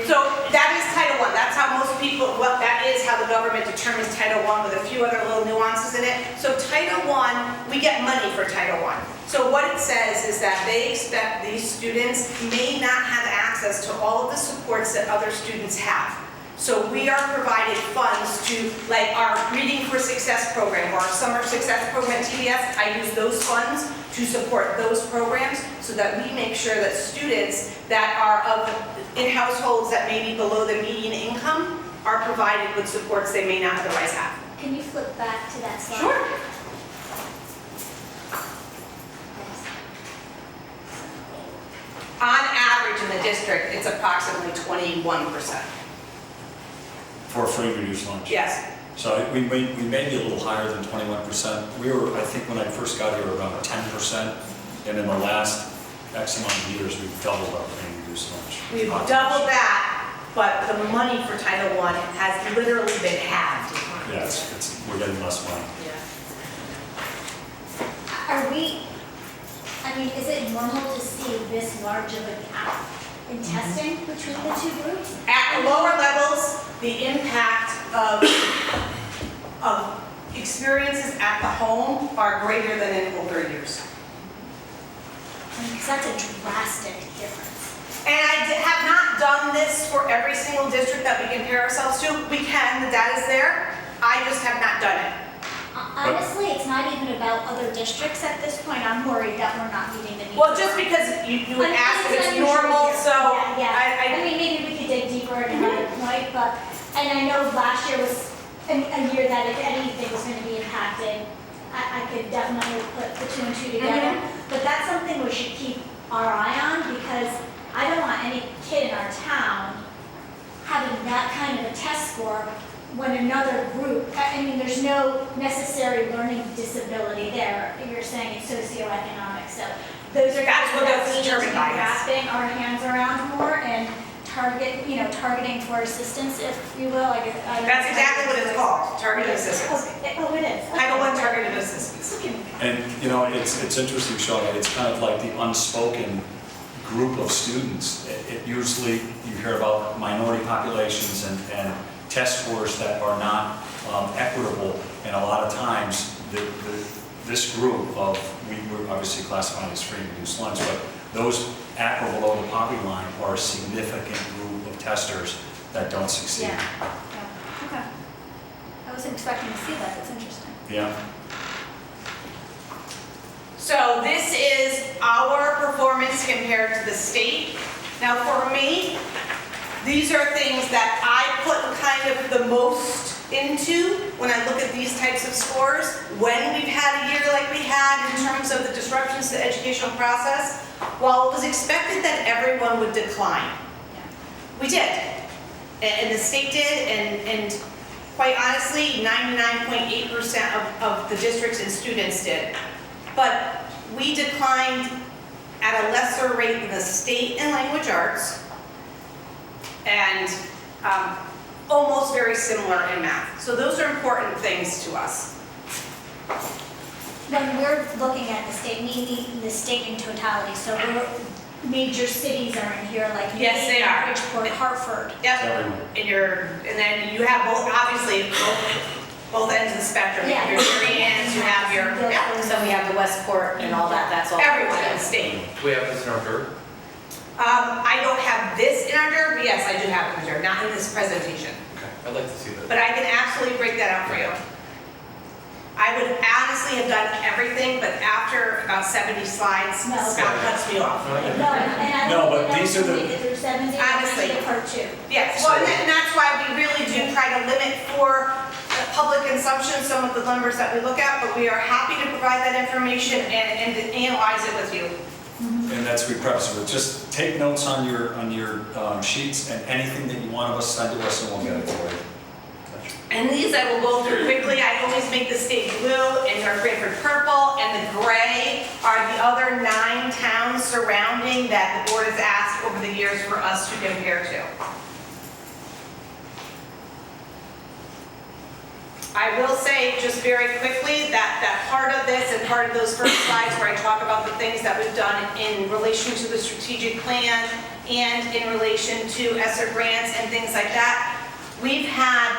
So that is Title I. That's how most people, well, that is how the government determines Title I with a few other little nuances in it. So Title I, we get money for Title I. So what it says is that they expect these students may not have access to all of the supports that other students have. So we are provided funds to, like our Reading for Success program or our Summer Success program at TDS. I use those funds to support those programs so that we make sure that students that are in households that may be below the median income are provided with supports they may not otherwise have. Can you flip back to that slide? Sure. On average in the district, it's approximately 21%. For a free reduced lunch. Yes. So we may be a little higher than 21%. We were, I think when I first got here, around 10%. And in the last X amount of years, we've doubled our free reduced lunch. We've doubled that, but the money for Title I has literally been halved. Yeah, we're getting less money. Are we, I mean, is it normal to see this large of a gap in testing between the two groups? At the lower levels, the impact of experiences at the home are greater than in older years. Because that's a drastic difference. And I have not done this for every single district that we compare ourselves to. We can, the data's there. I just have not done it. Honestly, it's not even about other districts at this point. I'm worried that we're not meeting the needs. Well, just because you would ask if it's normal, so Yeah. I I mean, maybe we could dig deeper at another point, but, and I know last year was a year that if anything was going to be impacted, I could definitely put the two and two together. But that's something we should keep our eye on, because I don't want any kid in our town having that kind of a test score when another group, I mean, there's no necessary learning disability there. You're saying it's socioeconomic, so those are That's what that that's we need to be determined by, yes. wrapping our hands around more and targeting for assistance, if you will. That's exactly what it's called, targeted assistance. Oh, it is. Title I targeted assistance. Look at me. And, it's interesting, Sean, it's kind of like the unspoken group of students. It usually, you hear about minority populations and test scores that are not equitable, and a lot of times this group of, we're obviously classifying as free and reduced lunch, but those at or below the poverty line are a significant group of testers that don't succeed. Yeah. Okay. I wasn't expecting to see that. That's interesting. Yeah. So this is our performance compared to the state. Now for me, these are things that I put kind of the most into when I look at these types of scores. When we've had a year like we had in terms of the disruptions to the educational process, while it was expected that everyone would decline, we did. And the state did, and quite honestly, 99.8% of the districts and students did. But we declined at a lesser rate than the state in language arts, and almost very similar in math. So those are important things to us. When we're looking at the state, meaning the state in totality, so major cities are in here, like Yes, they are. Bridgeport, Hartford. Yep. Everyone. And then you have both, obviously, both ends of the spectrum. Yeah. Your Darien, you have your, So we have the Westport and all that, that's all. everyone in the state. Do we have this in our dirt? I don't have this in our DIR, but yes, I do have it in our DIR, not in this presentation. Okay, I'd like to see that. But I can absolutely break that out for you. I would honestly have done everything, but after about 70 slides, No. Scott cuts me off. No, and I No, don't but think these are the- through 70, Honestly. actually part two. Yes, well, and that's why we really do try to limit for public consumption some of the numbers that we look at, but we are happy to provide that information and to analyze it with you. And that's we preface it with. Just take notes on your sheets, and anything that you want of us, send to us, and we'll get it for you. And these I will go through quickly. I always make the state blue and our Branford purple, and the gray are the other 9 towns surrounding that the board has asked over the years for us to compare to. I will say just very quickly that part of this and part of those first slides where I talk about the things that we've done in relation to the strategic plan and in relation to ESSER grants and things like that. We've had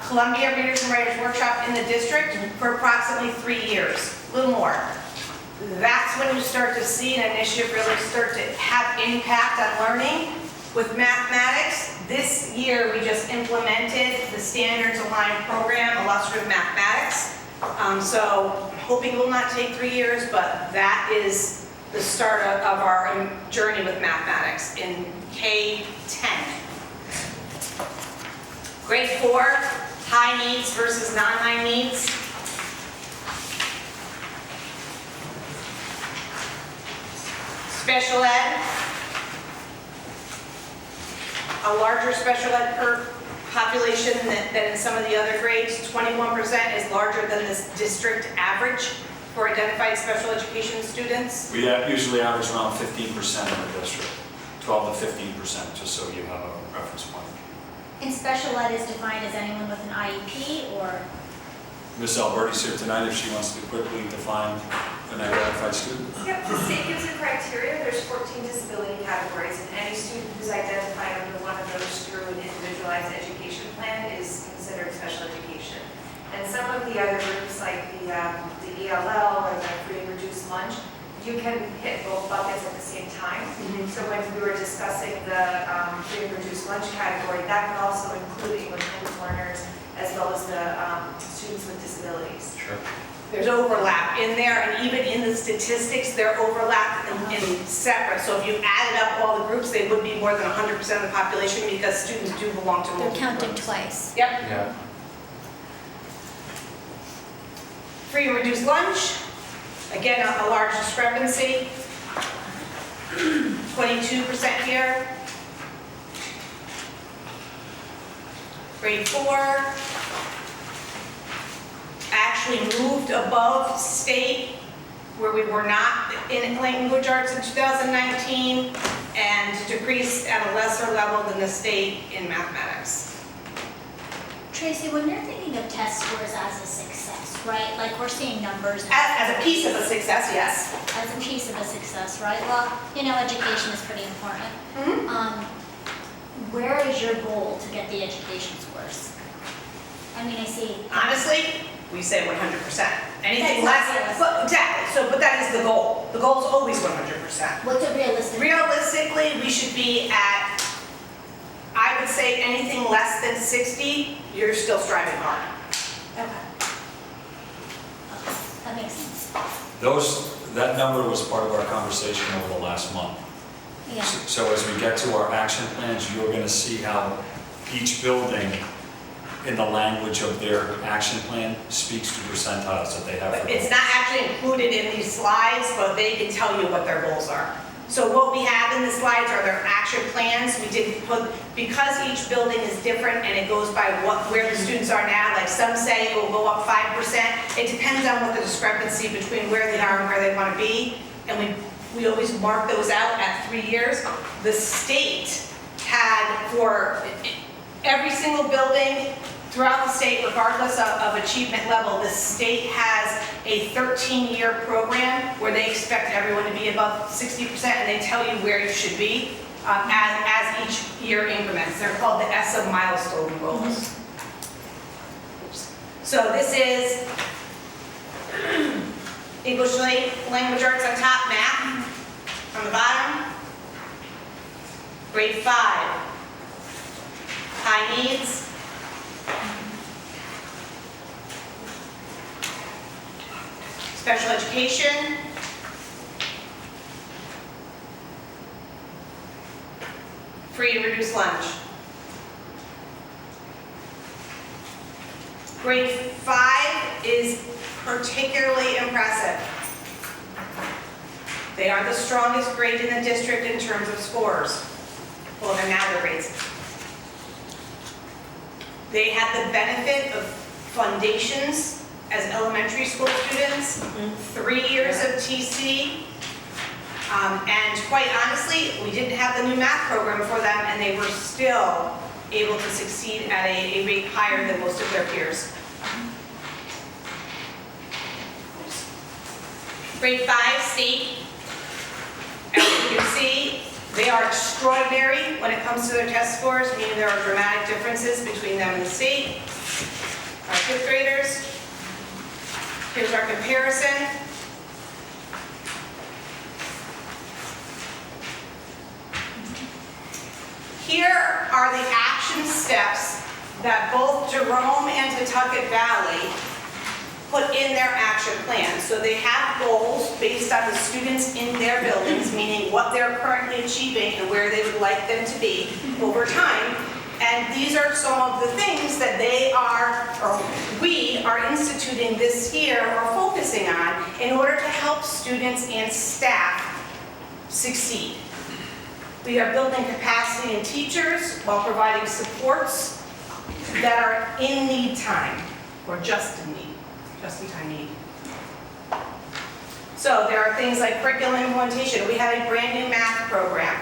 Columbia Readers and Writers Workshop in the district for approximately 3 years, a little more. That's when you start to see an initiative really start to have impact on learning. With mathematics, this year, we just implemented the standards aligned program, illustrative mathematics. So hoping it will not take 3 years, but that is the start of our journey with mathematics in K-10. Grade 4, high needs versus non-high needs. Special ed. A larger special ed per population than in some of the other grades. 21% is larger than this district average for identified special education students. We usually average around 15% in the district, 12 to 15%, just so you have a reference point. And special ed is defined as anyone with an IEP or? Ms. Alberti's here tonight if she wants to quickly define an identified student. Yep, the state gives a criteria. There's 14 disability categories, and any student who's identified under one of those through an individualized education plan is considered special education. And some of the other groups, like the ELL or the free and reduced lunch, you can hit both buckets at the same time. So when we were discussing the free and reduced lunch category, that could also include English language learners as well as the students with disabilities. Sure. There's overlap in there, and even in the statistics, they're overlapped in separate. So if you added up all the groups, they would be more than 100% of the population because students do belong to They're multiple counted groups. twice. Yep. Yeah. Free and reduced lunch, again, a large discrepancy. 22% here. Grade 4. Actually moved above state where we were not in language arts in 2019 and decreased at a lesser level than the state in mathematics. Tracy, when you're thinking of test scores as a success, right? Like we're seeing numbers. As a piece of a success, yes. As a piece of a success, right? Well, you know, education is pretty important. Where is your goal to get the education scores? I mean, I see. Honestly, we say 100%. Anything That's less, not but exactly. But that is the goal. The goal is always 100%. What's a realistic? Realistically, we should be at, I would say anything less than 60, you're still striving hard. Okay. That makes sense. That number was part of our conversation over the last month. Yeah. So as we get to our action plans, you're going to see how each building, in the language of their action plan, speaks to percentiles that they have. But it's not actually included in these slides, but they can tell you what their goals are. So what we have in the slides are their action plans. We did put, because each building is different and it goes by where the students are now, like some say it will go up 5%. It depends on what the discrepancy between where they are and where they want to be. And we always mark those out at 3 years. The state had for every single building throughout the state, regardless of achievement level, the state has a 13-year program where they expect everyone to be above 60%, and they tell you where you should be as each year increments. They're called the ESSA milestone goals. So this is English language arts on top, math on the bottom. Grade 5, high needs. Special education. Free and reduced lunch. Grade 5 is particularly impressive. They are the strongest grade in the district in terms of scores. Well, they're now their grades. They had the benefit of foundations as elementary school students, 3 years of TC, and quite honestly, we didn't have the new math program for them, and they were still able to succeed at a rate higher than most of their peers. Grade 5, state, as you can see, they are extraordinary when it comes to their test scores, meaning there are dramatic differences between them and the state. Our 5th graders. Here's our comparison. Here are the action steps that both Jerome and Pawtucket Valley put in their action plan. So they have goals based on the students in their buildings, meaning what they're currently achieving and where they would like them to be over time. And these are some of the things that they are, or we are instituting this year or focusing on in order to help students and staff succeed. We are building capacity in teachers while providing supports that are in need time, or just in need, just in time need. So there are things like curriculum implementation. We have a brand new math program.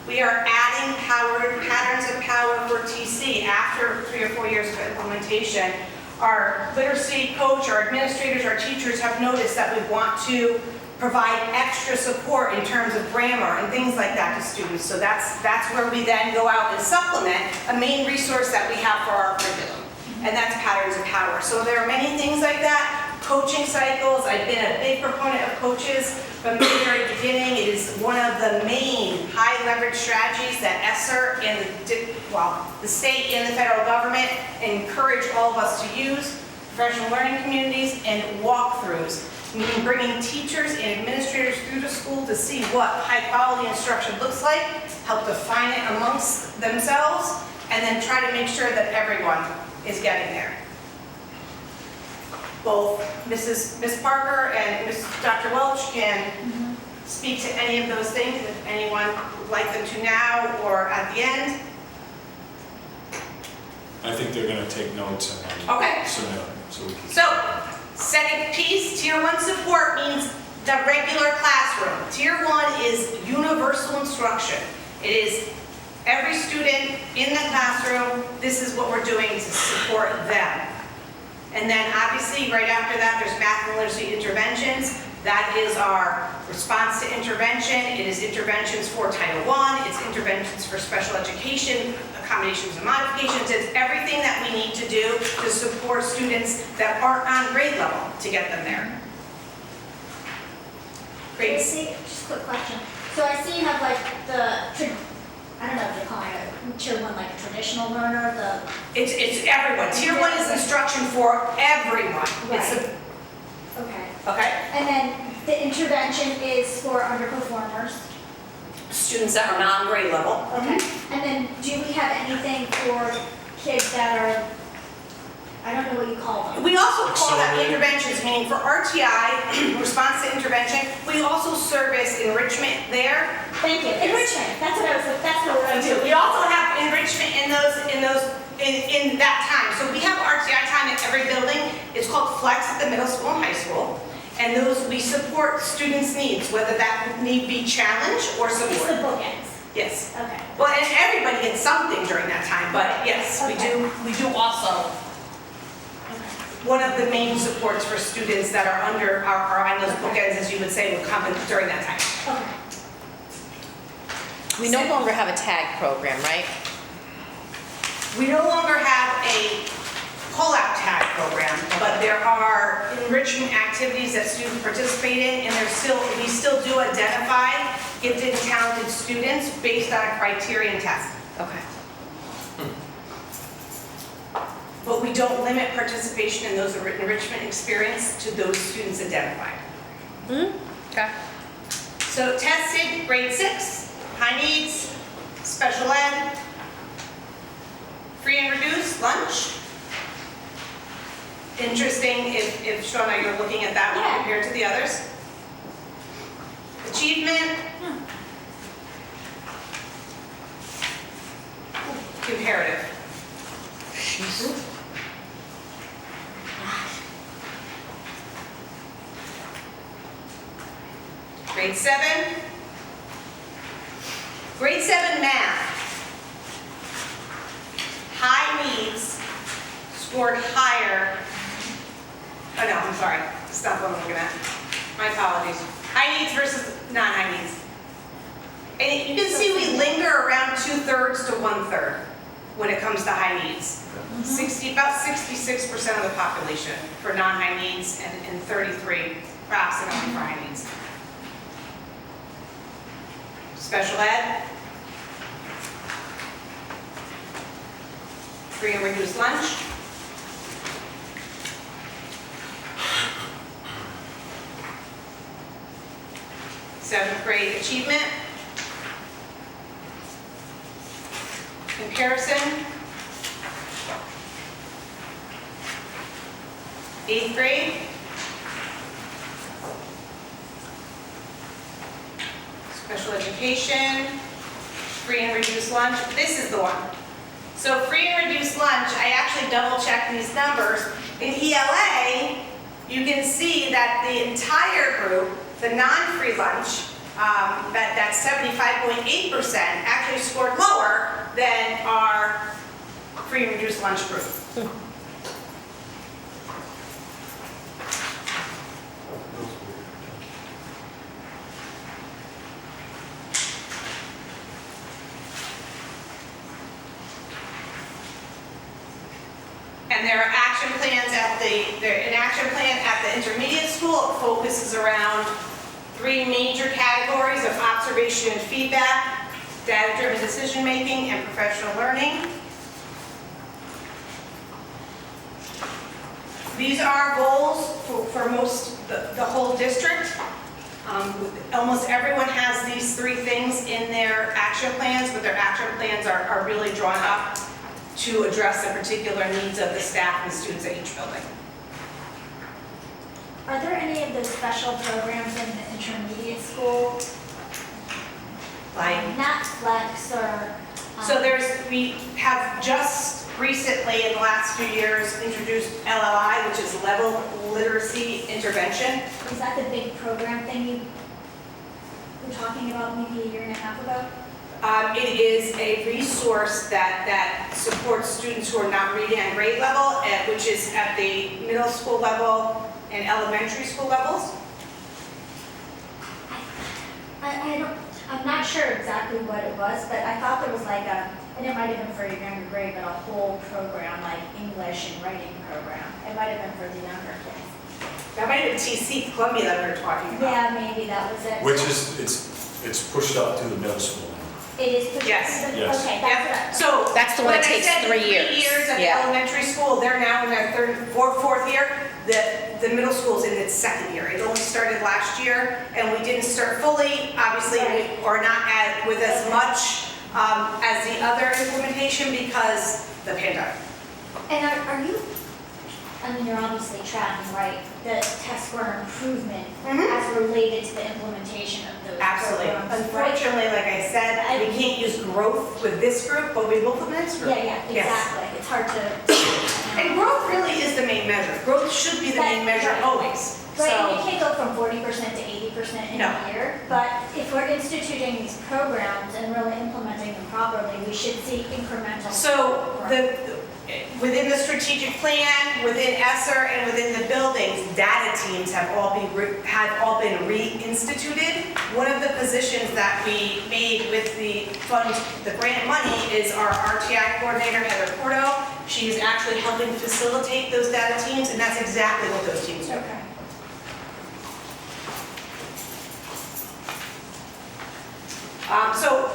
We are adding patterns of power for TC after 3 or 4 years of implementation. Our literacy coach, our administrators, our teachers have noticed that we want to provide extra support in terms of grammar and things like that to students. So that's where we then go out and supplement a main resource that we have for our curriculum. And that's patterns of power. So there are many things like that. Coaching cycles, I've been a big proponent of coaches from the very beginning. It is one of the main high leverage strategies that ESSER and the state and the federal government encourage all of us to use, professional learning communities, and walkthroughs, meaning bringing teachers and administrators through the school to see what high quality instruction looks like, help define it amongst themselves, and then try to make sure that everyone is getting there. Both Miss Parker and Dr. Welch can speak to any of those things if anyone would like them to now or at the end. I think they're going to take notes and Okay. submit them, so we can. So, second piece, Tier 1 support means the regular classroom. Tier 1 is universal instruction. It is every student in the classroom, this is what we're doing to support them. And then obviously right after that, there's math and literacy interventions. That is our response to intervention. It is interventions for Title I, it's interventions for special education, accommodations and modifications. It's everything that we need to do to support students that aren't on grade level to get them there. Great. Just a quick question. So I see you have like I don't know if you're calling it Tier 1 like a traditional learner, It's everyone. Tier 1 is instruction for everyone. Right. Okay. Okay? And then the intervention is for underperformers. Students that are not on grade level. Okay. And then do we have anything for kids that are, I don't know what you call them. We also call that interventions, meaning for RTI, response to intervention, we also service enrichment there. Thank you. Enrichment. That's what I do. We also have enrichment in that time. So we have RTI time in every building. It's called Flex at the middle school and high school. And those, we support students' needs, whether that need be challenge or support. It's the bookends. Yes. Okay. Well, and everybody gets something during that time, but yes, Okay. we do also. One of the main supports for students that are on those bookends, as you would say, will come in during that time. Okay. We no longer have a tag program, right? We no longer have a pull-out tag program, but there are enrichment activities that students participate in, and we still do identify gifted and talented students based on a criterion test. Okay. But we don't limit participation in those enrichment experience to those students identified. Okay. So tested, grade 6, high needs, special ed, free and reduced, lunch. Interesting if Shauna, you're looking at that one Yeah. compared to the others. Achievement. Comparative. Grade 7. Grade 7 math. High needs scored higher. Oh no, I'm sorry. That's not what I'm looking at. My apologies. High needs versus non-high needs. And you can see we linger around 2/3 to 1/3 when it comes to high needs. About 66% of the population for non-high needs and 33 approximately for high needs. Special ed. free and reduced lunch. Seventh grade achievement. Comparison. Eighth grade. Special education, free and reduced lunch. This is the one. So free and reduced lunch, I actually double checked these numbers. In ELA, you can see that the entire group, the non-free lunch, that's 75.8%, actually scored lower than our free and reduced lunch group. And there are action plans an action plan at the intermediate school. It focuses around 3 major categories of observation and feedback, data-driven decision-making, and professional learning. These are goals for the whole district. Almost everyone has these 3 things in their action plans, but their action plans are really drawn up to address the particular needs of the staff and students at each building. Are there any of those special programs in the intermediate school? Like, Not Flex or... so we have just recently, in the last few years, introduced LLI, which is Level Literacy Intervention. Is that the big program thing you were talking about maybe a year and a half ago? It is a resource that supports students who are not reading on grade level, which is at the middle school level and elementary school levels. I'm not sure exactly what it was, but I thought there was like and it might have been for a younger grade, but a whole program like English and writing program. It might have been for the younger kids. That might have been TC Columbia that we were talking about. Yeah, maybe that was it. Which is, it's pushed up to the middle school. It is. Yes. Yes. Okay, Yep. that's So That's the one when that I takes said 3 years. 3 years at the Yeah. elementary school, they're now in their fourth year. The middle school's in its 2nd year. It only started last year, and we didn't start fully, obviously, or not with as much as the other implementation because the pandemic. And are you, I mean, you're obviously tracking, right, the test score improvement as related to the implementation of those Absolutely. programs, right? Unfortunately, like I said, we can't use growth with this group, but we will with the next group. Yeah, Yes. exactly. It's hard to. And growth really is the main measure. Growth should be the main measure Right. always. Right, and So, you can't go from 40% to 80% in No. a year, but if we're instituting these programs and really implementing them properly, we should see incremental. so within the strategic plan, within ESSER, and within the buildings, data teams have all been reinstituted. One of the positions that we made with the grant money is our RTI coordinator, Heather Porto. She's actually helping facilitate those data teams, and that's exactly what those teams do. Okay. So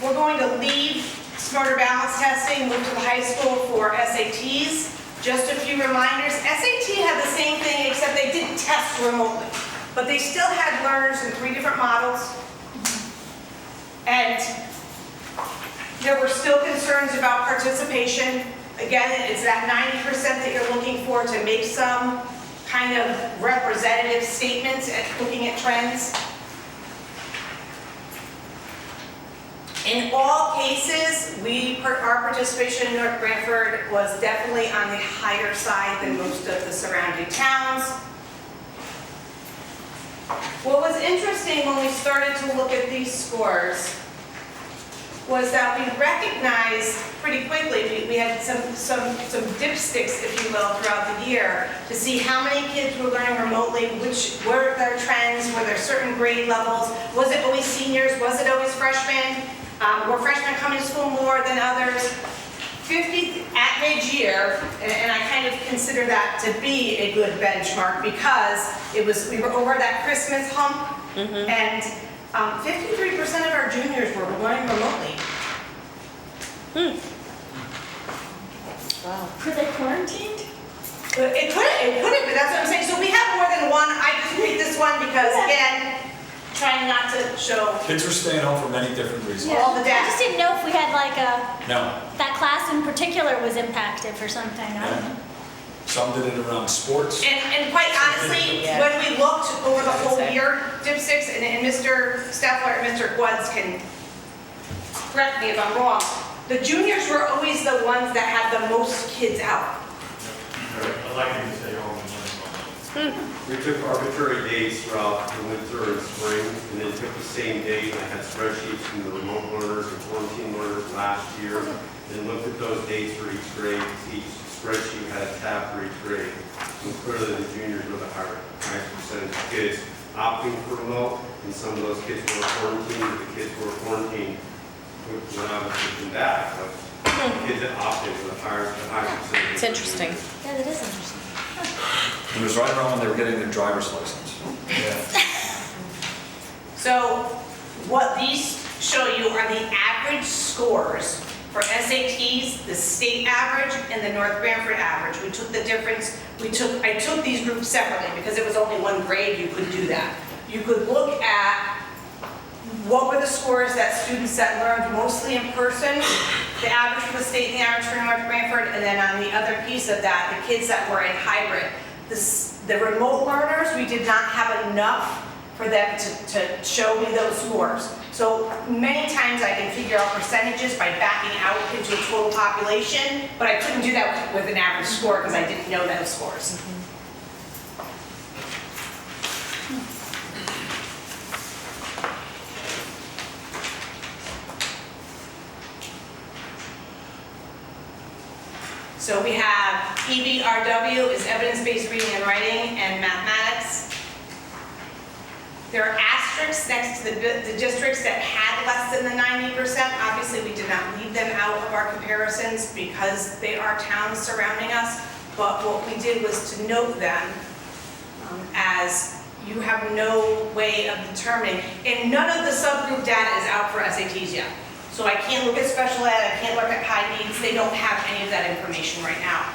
we're going to leave Smarter Balance testing, move to the high school for SATs. Just a few reminders, SAT had the same thing except they didn't test remotely, but they still had learners in 3 different models. And there were still concerns about participation. Again, it's that 90% that you're looking for to make some kind of representative statements at looking at trends. In all cases, our participation in North Branford was definitely on the higher side than most of the surrounding towns. What was interesting when we started to look at these scores was that we recognized pretty quickly, we had some dipsticks, if you will, throughout the year to see how many kids were learning remotely, which were their trends, were there certain grade levels, was it always seniors, was it always freshmen? Were freshmen coming to school more than others? 50 at mid-year, and I kind of consider that to be a good benchmark because we were over that Christmas hump, and 53% of our juniors were learning remotely. Wow. Were they quarantined? It couldn't, but that's what I'm saying. So we have more than one. I just picked this one because, again, trying not to show Kids were staying home for many different reasons. all the I data. just didn't know if we had like No, that class in particular was impacted for something. I don't know. some did it around sports. And quite honestly, Yeah. when we looked over the whole year, dipsticks, and Mr. Steffler and Mr. Quads can correct me if I'm wrong, the juniors were always the ones that had the most kids out. I'd like you to stay home and learn. We took arbitrary dates throughout the winter and spring, and then took the same date. I had spreadsheets from the remote learners and quarantine learners last year, and looked at those dates for each grade. Each spreadsheet had a tab for each grade. And clearly the juniors were the highest percentage of kids opting for remote, and some of those kids were quarantined, but the kids who were quarantined would obviously come back. But the kids that opted were the highest percentage. It's interesting. Yeah, that is interesting. It was right around when they were getting their driver's license. So what these show you are the average scores for SATs, the state average and the North Branford average. We took the difference, I took these groups separately because it was only one grade, you could do that. You could look at what were the scores that students that learned mostly in person, the average for the state and the average for North Branford, and then on the other piece of that, the kids that were in hybrid. The remote learners, we did not have enough for them to show me those scores. So many times I can figure out percentages by backing out into a total population, but I couldn't do that with an average score because I didn't know those scores. So we have EBRW is evidence-based reading and writing and mathematics. There are asterisks next to the districts that had less than the 90%. Obviously, we did not leave them out of our comparisons because they are towns surrounding us. But what we did was to note them as you have no way of determining. And none of the subgroup data is out for SATs yet. So I can't look at special ed, I can't look at high needs, they don't have any of that information right now.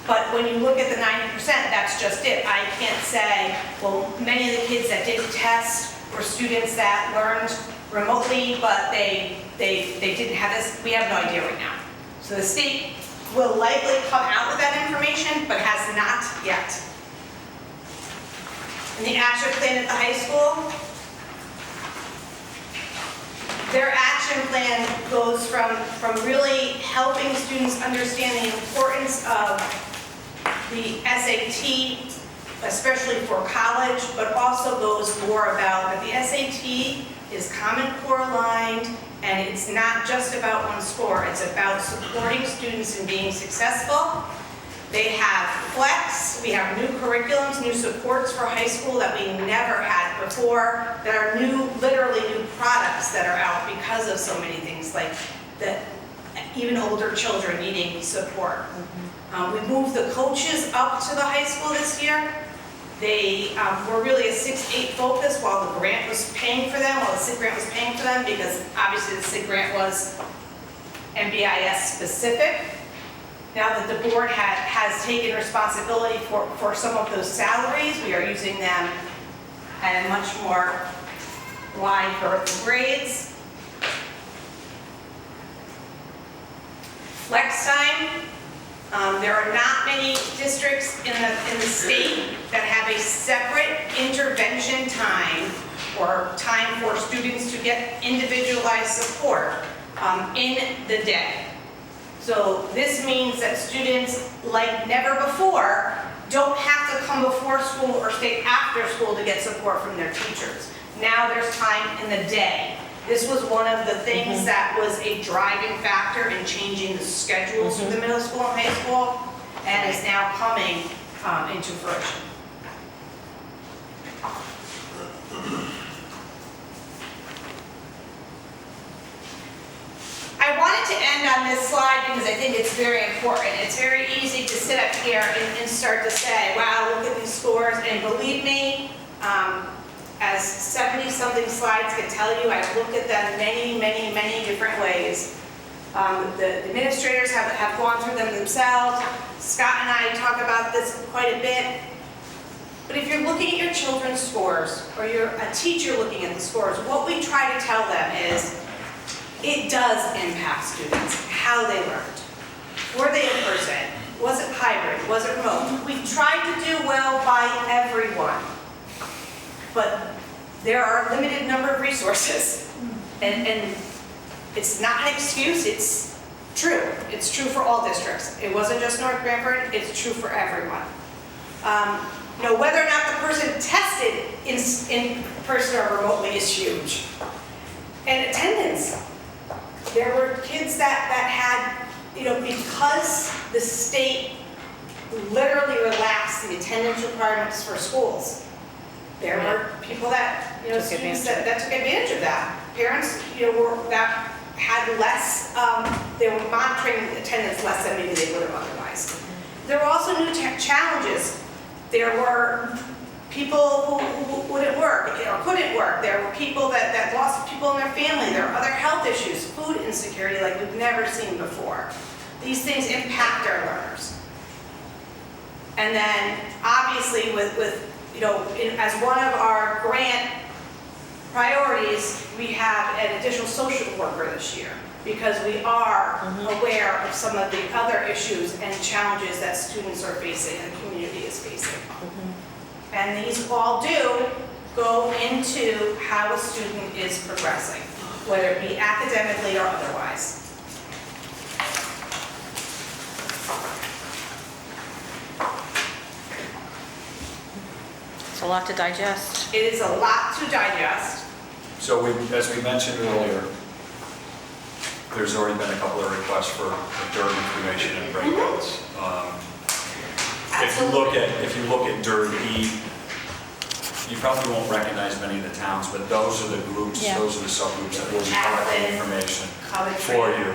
But when you look at the 90%, that's just it. I can't say, well, many of the kids that didn't test were students that learned remotely, but they didn't have this. We have no idea right now. So the state will likely come out with that information, but has not yet. And the action plan at the high school, their action plan goes from really helping students understand the importance of the SAT, especially for college, but also goes more about that the SAT is Common Core aligned, and it's not just about one score, it's about supporting students in being successful. They have flex, we have new curriculums, new supports for high school that we never had before, that are new, literally new products that are out because of so many things, like that even older children needing support. We moved the coaches up to the high school this year. They were really a 6-8 focus while the grant was paying for them, while the SIG grant was paying for them, because obviously the SIG grant was MBIS specific. Now that the board has taken responsibility for some of those salaries, we are using them at a much more wide berth of grades. Flex time. There are not many districts in the state that have a separate intervention time or time for students to get individualized support in the day. So this means that students, like never before, don't have to come before school or stay after school to get support from their teachers. Now there's time in the day. This was one of the things that was a driving factor in changing the schedules for the middle school and high school, and is now coming into fruition. I wanted to end on this slide because I think it's very important. It's very easy to sit up here and start to say, wow, look at these scores, and believe me, as 70-something slides can tell you, I've looked at them many, many, many different ways. The administrators have gone through them themselves. Scott and I talk about this quite a bit. But if you're looking at your children's scores, or you're a teacher looking at the scores, what we try to tell them is, it does impact students, how they learned. Were they in person? Was it hybrid? Was it remote? We tried to do well by everyone, but there are a limited number of resources. And it's not an excuse, it's true. It's true for all districts. It wasn't just North Branford, it's true for everyone. Whether or not the person tested in person or remotely is huge. And attendance. There were kids that had, because the state literally relaxed the attendance requirements for schools, there were people that, students that took advantage of that. Parents, that had less, they were monitoring attendance less than maybe they would have otherwise. There were also new challenges. There were people who wouldn't work or couldn't work. There were people that lost people in their family. There were other health issues, food insecurity like we've never seen before. These things impact our learners. And then obviously as one of our grant priorities, we have an additional social worker this year because we are aware of some of the other issues and challenges that students are facing and the community is facing. And these all do go into how a student is progressing, whether it be academically or otherwise. It's a lot to digest. It is a lot to digest. So as we mentioned earlier, there's already been a couple of requests for DIRG information and breakouts. If you look at DIRG E, you probably won't recognize many of the towns, but those are the groups, those are the subgroups that will be collecting information for you.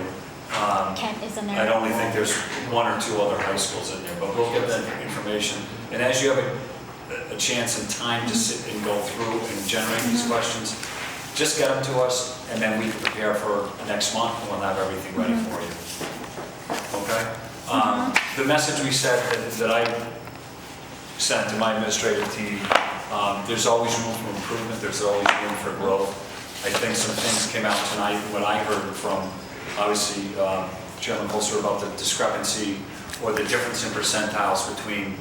Kent is in there. I only think there's one or two other high schools in there, but we'll get that information. And as you have a chance and time to sit and go through and generate these questions, just get them to us, and then we can prepare for next month, and we'll have everything ready for you. Okay? The message we said that I sent to my administrative team, there's always room for improvement, there's always room for growth. I think some things came out tonight, what I heard from, obviously, Chairman Holzer about the discrepancy or the difference in percentiles between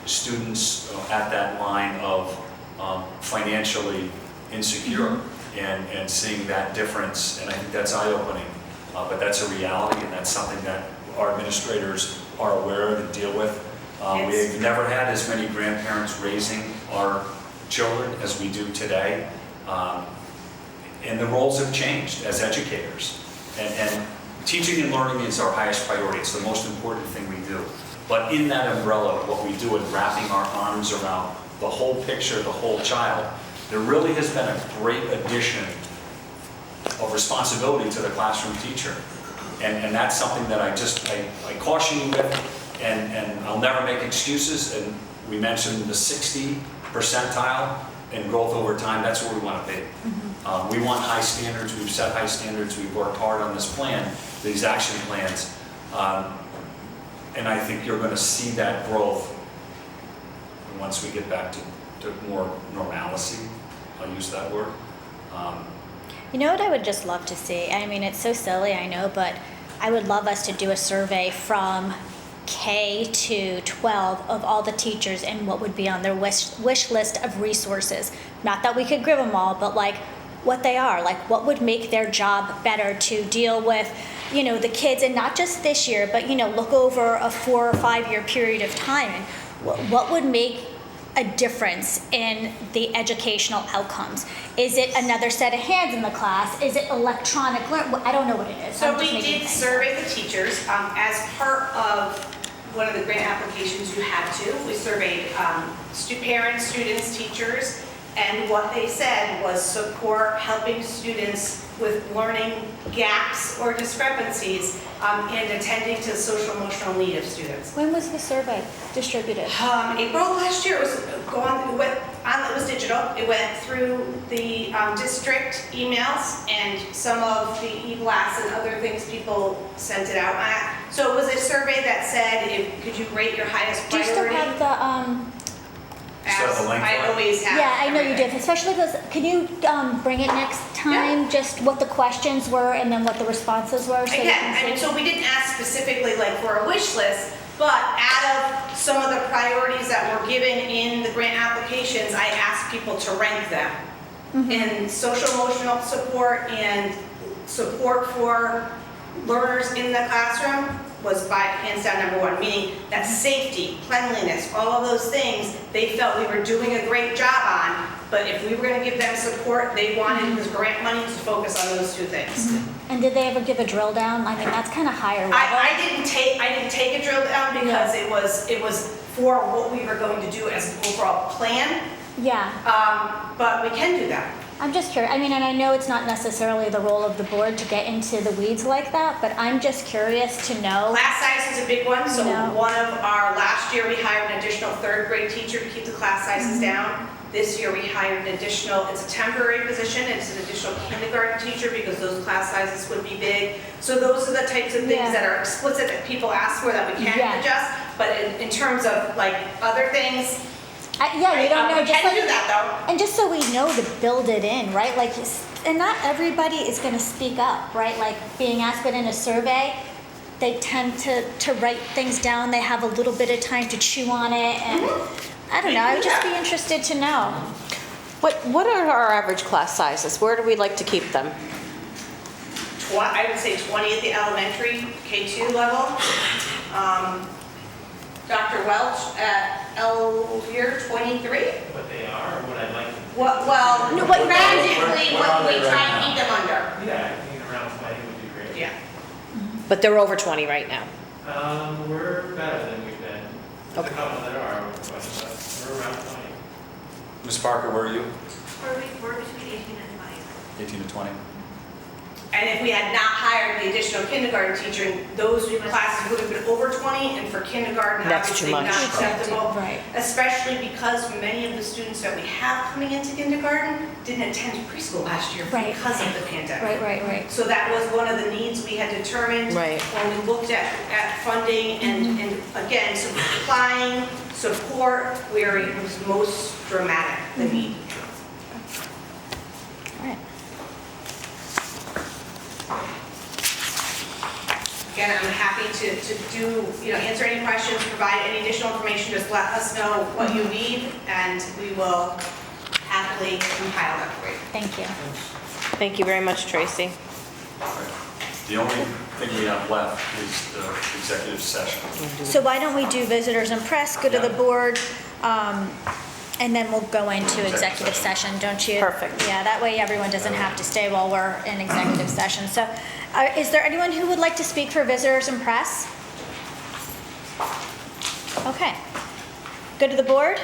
students at that line of financially insecure and seeing that difference, and I think that's eye-opening. But that's a reality, and that's something that our administrators are aware of and deal with. We've never had as many grandparents raising our children as we do today. And the roles have changed as educators. And teaching and learning is our highest priority. It's the most important thing we do. But in that umbrella, what we do in wrapping our arms around the whole picture, the whole child, there really has been a great addition of responsibility to the classroom teacher. And that's something that I caution you with, and I'll never make excuses. And we mentioned the 60 percentile in growth over time. That's where we want to be. We want high standards. We've set high standards. We've worked hard on this plan, these action plans. And I think you're going to see that growth once we get back to more normalcy. I'll use that word. You know what I would just love to see? I mean, it's so silly, I know, but I would love us to do a survey from K to 12 of all the teachers and what would be on their wish list of resources. Not that we could give them all, but like what they are, like what would make their job better to deal with, the kids, and not just this year, but, look over a 4 or 5 year period of time. And what would make a difference in the educational outcomes? Is it another set of hands in the class? Is it electronic learning? I don't know what it is. So we did survey the teachers as part of one of the grant applications you had to. We surveyed parents, students, teachers, and what they said was support helping students with learning gaps or discrepancies and attending to the social emotional need of students. When was the survey distributed? April last year, it was it was digital. It went through the district emails and some of the e-blasts and other things people sent it out at. So it was a survey that said, could you rate your highest Do you priority? still have the, Still have the link for it? I always have. yeah, I know you everything. did, especially because, can you bring it next time? Just what the questions were and then what the responses were? So you Again, can I mean, see? so we didn't ask specifically like for a wish list, but out of some of the priorities that were given in the grant applications, I asked people to rank them. And social emotional support and support for learners in the classroom was by hands down number one, meaning that safety, cleanliness, all of those things, they felt we were doing a great job on, but if we were gonna give them support, they wanted this grant money to focus on those two things. And did they ever give a drill down? I mean, that's kind of higher level. I didn't take a drill down because it was for what we were going to do as an overall plan, Yeah, but we can do that. I'm just curious. I mean, and I know it's not necessarily the role of the board to get into the weeds like that, but I'm just curious to know. Class size is a big one, so Yeah. last year we hired an additional third grade teacher to keep the class sizes down. This year we hired an additional, it's a temporary position, it's an additional kindergarten teacher because those class sizes would be big. So those are the types of things Yeah. that are explicit that people ask for that we can Yeah. adjust, but in terms of like other things, Yeah, you don't know. we Just can like, do that though. and just so we know to build it in, right? Like, and not everybody is going to speak up, right? Like being asked, but in a survey, they tend to write things down. They have a little bit of time to chew on it, and I don't know. I would just be interested to know. What are our average class sizes? Where do we like to keep them? I would say 20 at the elementary, K2 level. Dr. Welch at year 23. What they are, or what I'd like to. Well, No, what- practically, what are what we they try right and now? keep them under. Yeah, being around 20 would be great. Yeah. But they're over 20 right now. We're better than we've been. There's a Okay. couple that are, but we're around 20. Ms. Parker, where are you? We're between 18 and 20. 18 to 20? And if we had not hired the additional kindergarten teacher, those classes would have been over 20, and for kindergarten, That's too obviously not much. acceptable. Right. Especially because many of the students that we have coming into kindergarten didn't attend preschool last year Right. because of the pandemic. Right. So that was one of the needs we had determined Right. when we looked at funding and again, supplying support where it was most dramatic, the need. All right. Again, I'm happy to do, answer any questions, provide any additional information, just let us know what you need and we will happily compile that for you. Thank you. Thank you very much, Tracy. The only thing we have left is the executive session. So why don't we do visitors and press, go to the board, and then we'll go into executive session, don't you? Perfect. Yeah, that way everyone doesn't have to stay while we're in executive session. So is there anyone who would like to speak for visitors and press? Okay. Go to the board?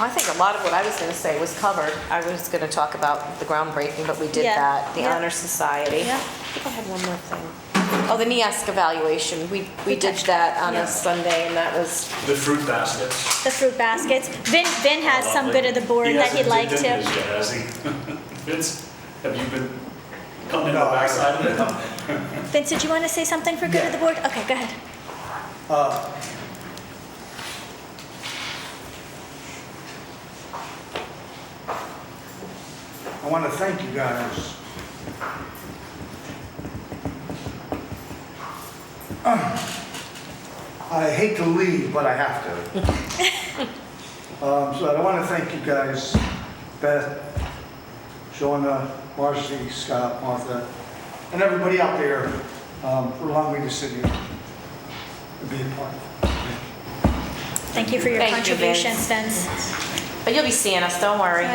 I think a lot of what I was going to say was covered. I was going to talk about the groundbreaking, but we did Yeah. that. The Yeah. Honor Society. Yeah. I think I had one more thing. Oh, the NEASC evaluation. We did touched that on yeah. a Sunday, and that was, The fruit baskets. The fruit baskets. Vin has some good of the board that he'd like He hasn't to. dipped in his yet, has he? Vince, have you been coming in the backside of it? Vince, did you want to say something for good of the board? Okay, go ahead. I want to thank you guys. I hate to leave, but I have to. So I want to thank you guys, Beth, Shauna, Marcy, Scott, Martha, and everybody out there for allowing me to sit here and be a part of it. Thank you for your Thank you, contributions, Vince. but you'll be seeing us, don't worry.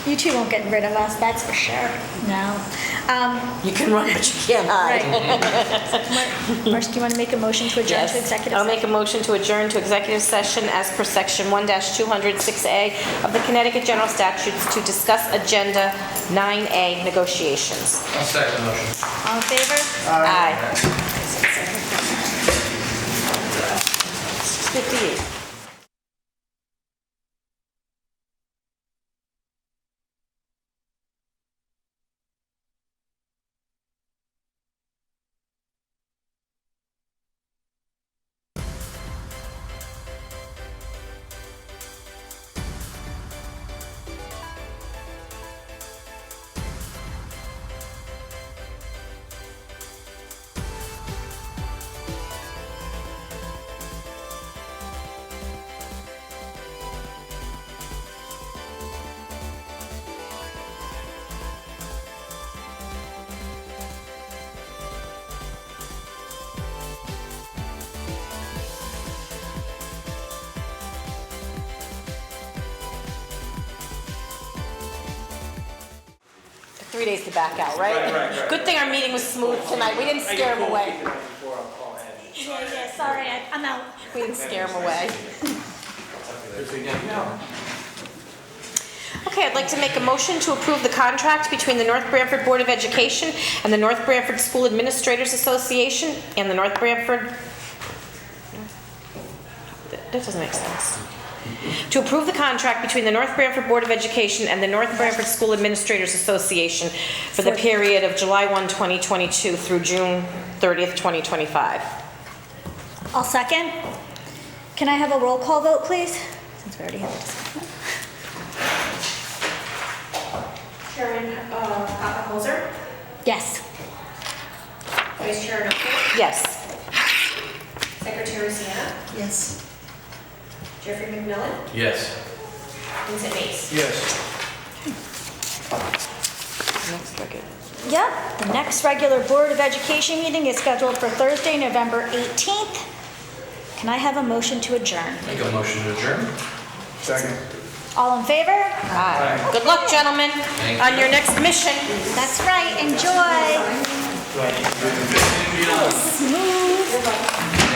You two won't get rid of us, that's for sure. No. You can run, but you can't hide. Marcia, do you want to make a motion to adjourn to Yes. executive I'll session? make a motion to adjourn to executive session as per section 1-206A of the Connecticut General Statutes to discuss Agenda 9A negotiations. I'll second the motion. All in favor? Aye. 6:58. Three days to back out, right? Right. Good thing our meeting was smooth tonight. We didn't scare him away. Yeah, sorry, I'm out. We didn't scare him away. Okay, I'd like to make a motion to approve the contract between the North Branford Board of Education and the North Branford School Administrators Association and the North Branford... That doesn't make sense. To approve the contract between the North Branford Board of Education and the North Branford School Administrators Association for the period of July 1, 2022 through June 30th, 2025. I'll second. Can I have a roll call vote, please? Since we already had the discussion. Chairman Papa Yes. Vice Chair Notary, Yes. Secretary Sienna, Yes. Jeffrey McMillan, Yes. Vincent Mace. Yes. Next record. Yep, the next regular Board of Education meeting is scheduled for Thursday, November 18th. Can I have a motion to adjourn? Make a motion to adjourn. Second. All in favor? Aye. Good luck, gentlemen, Thank on your next mission. That's right, enjoy. Smooth.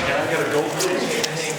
I gotta go.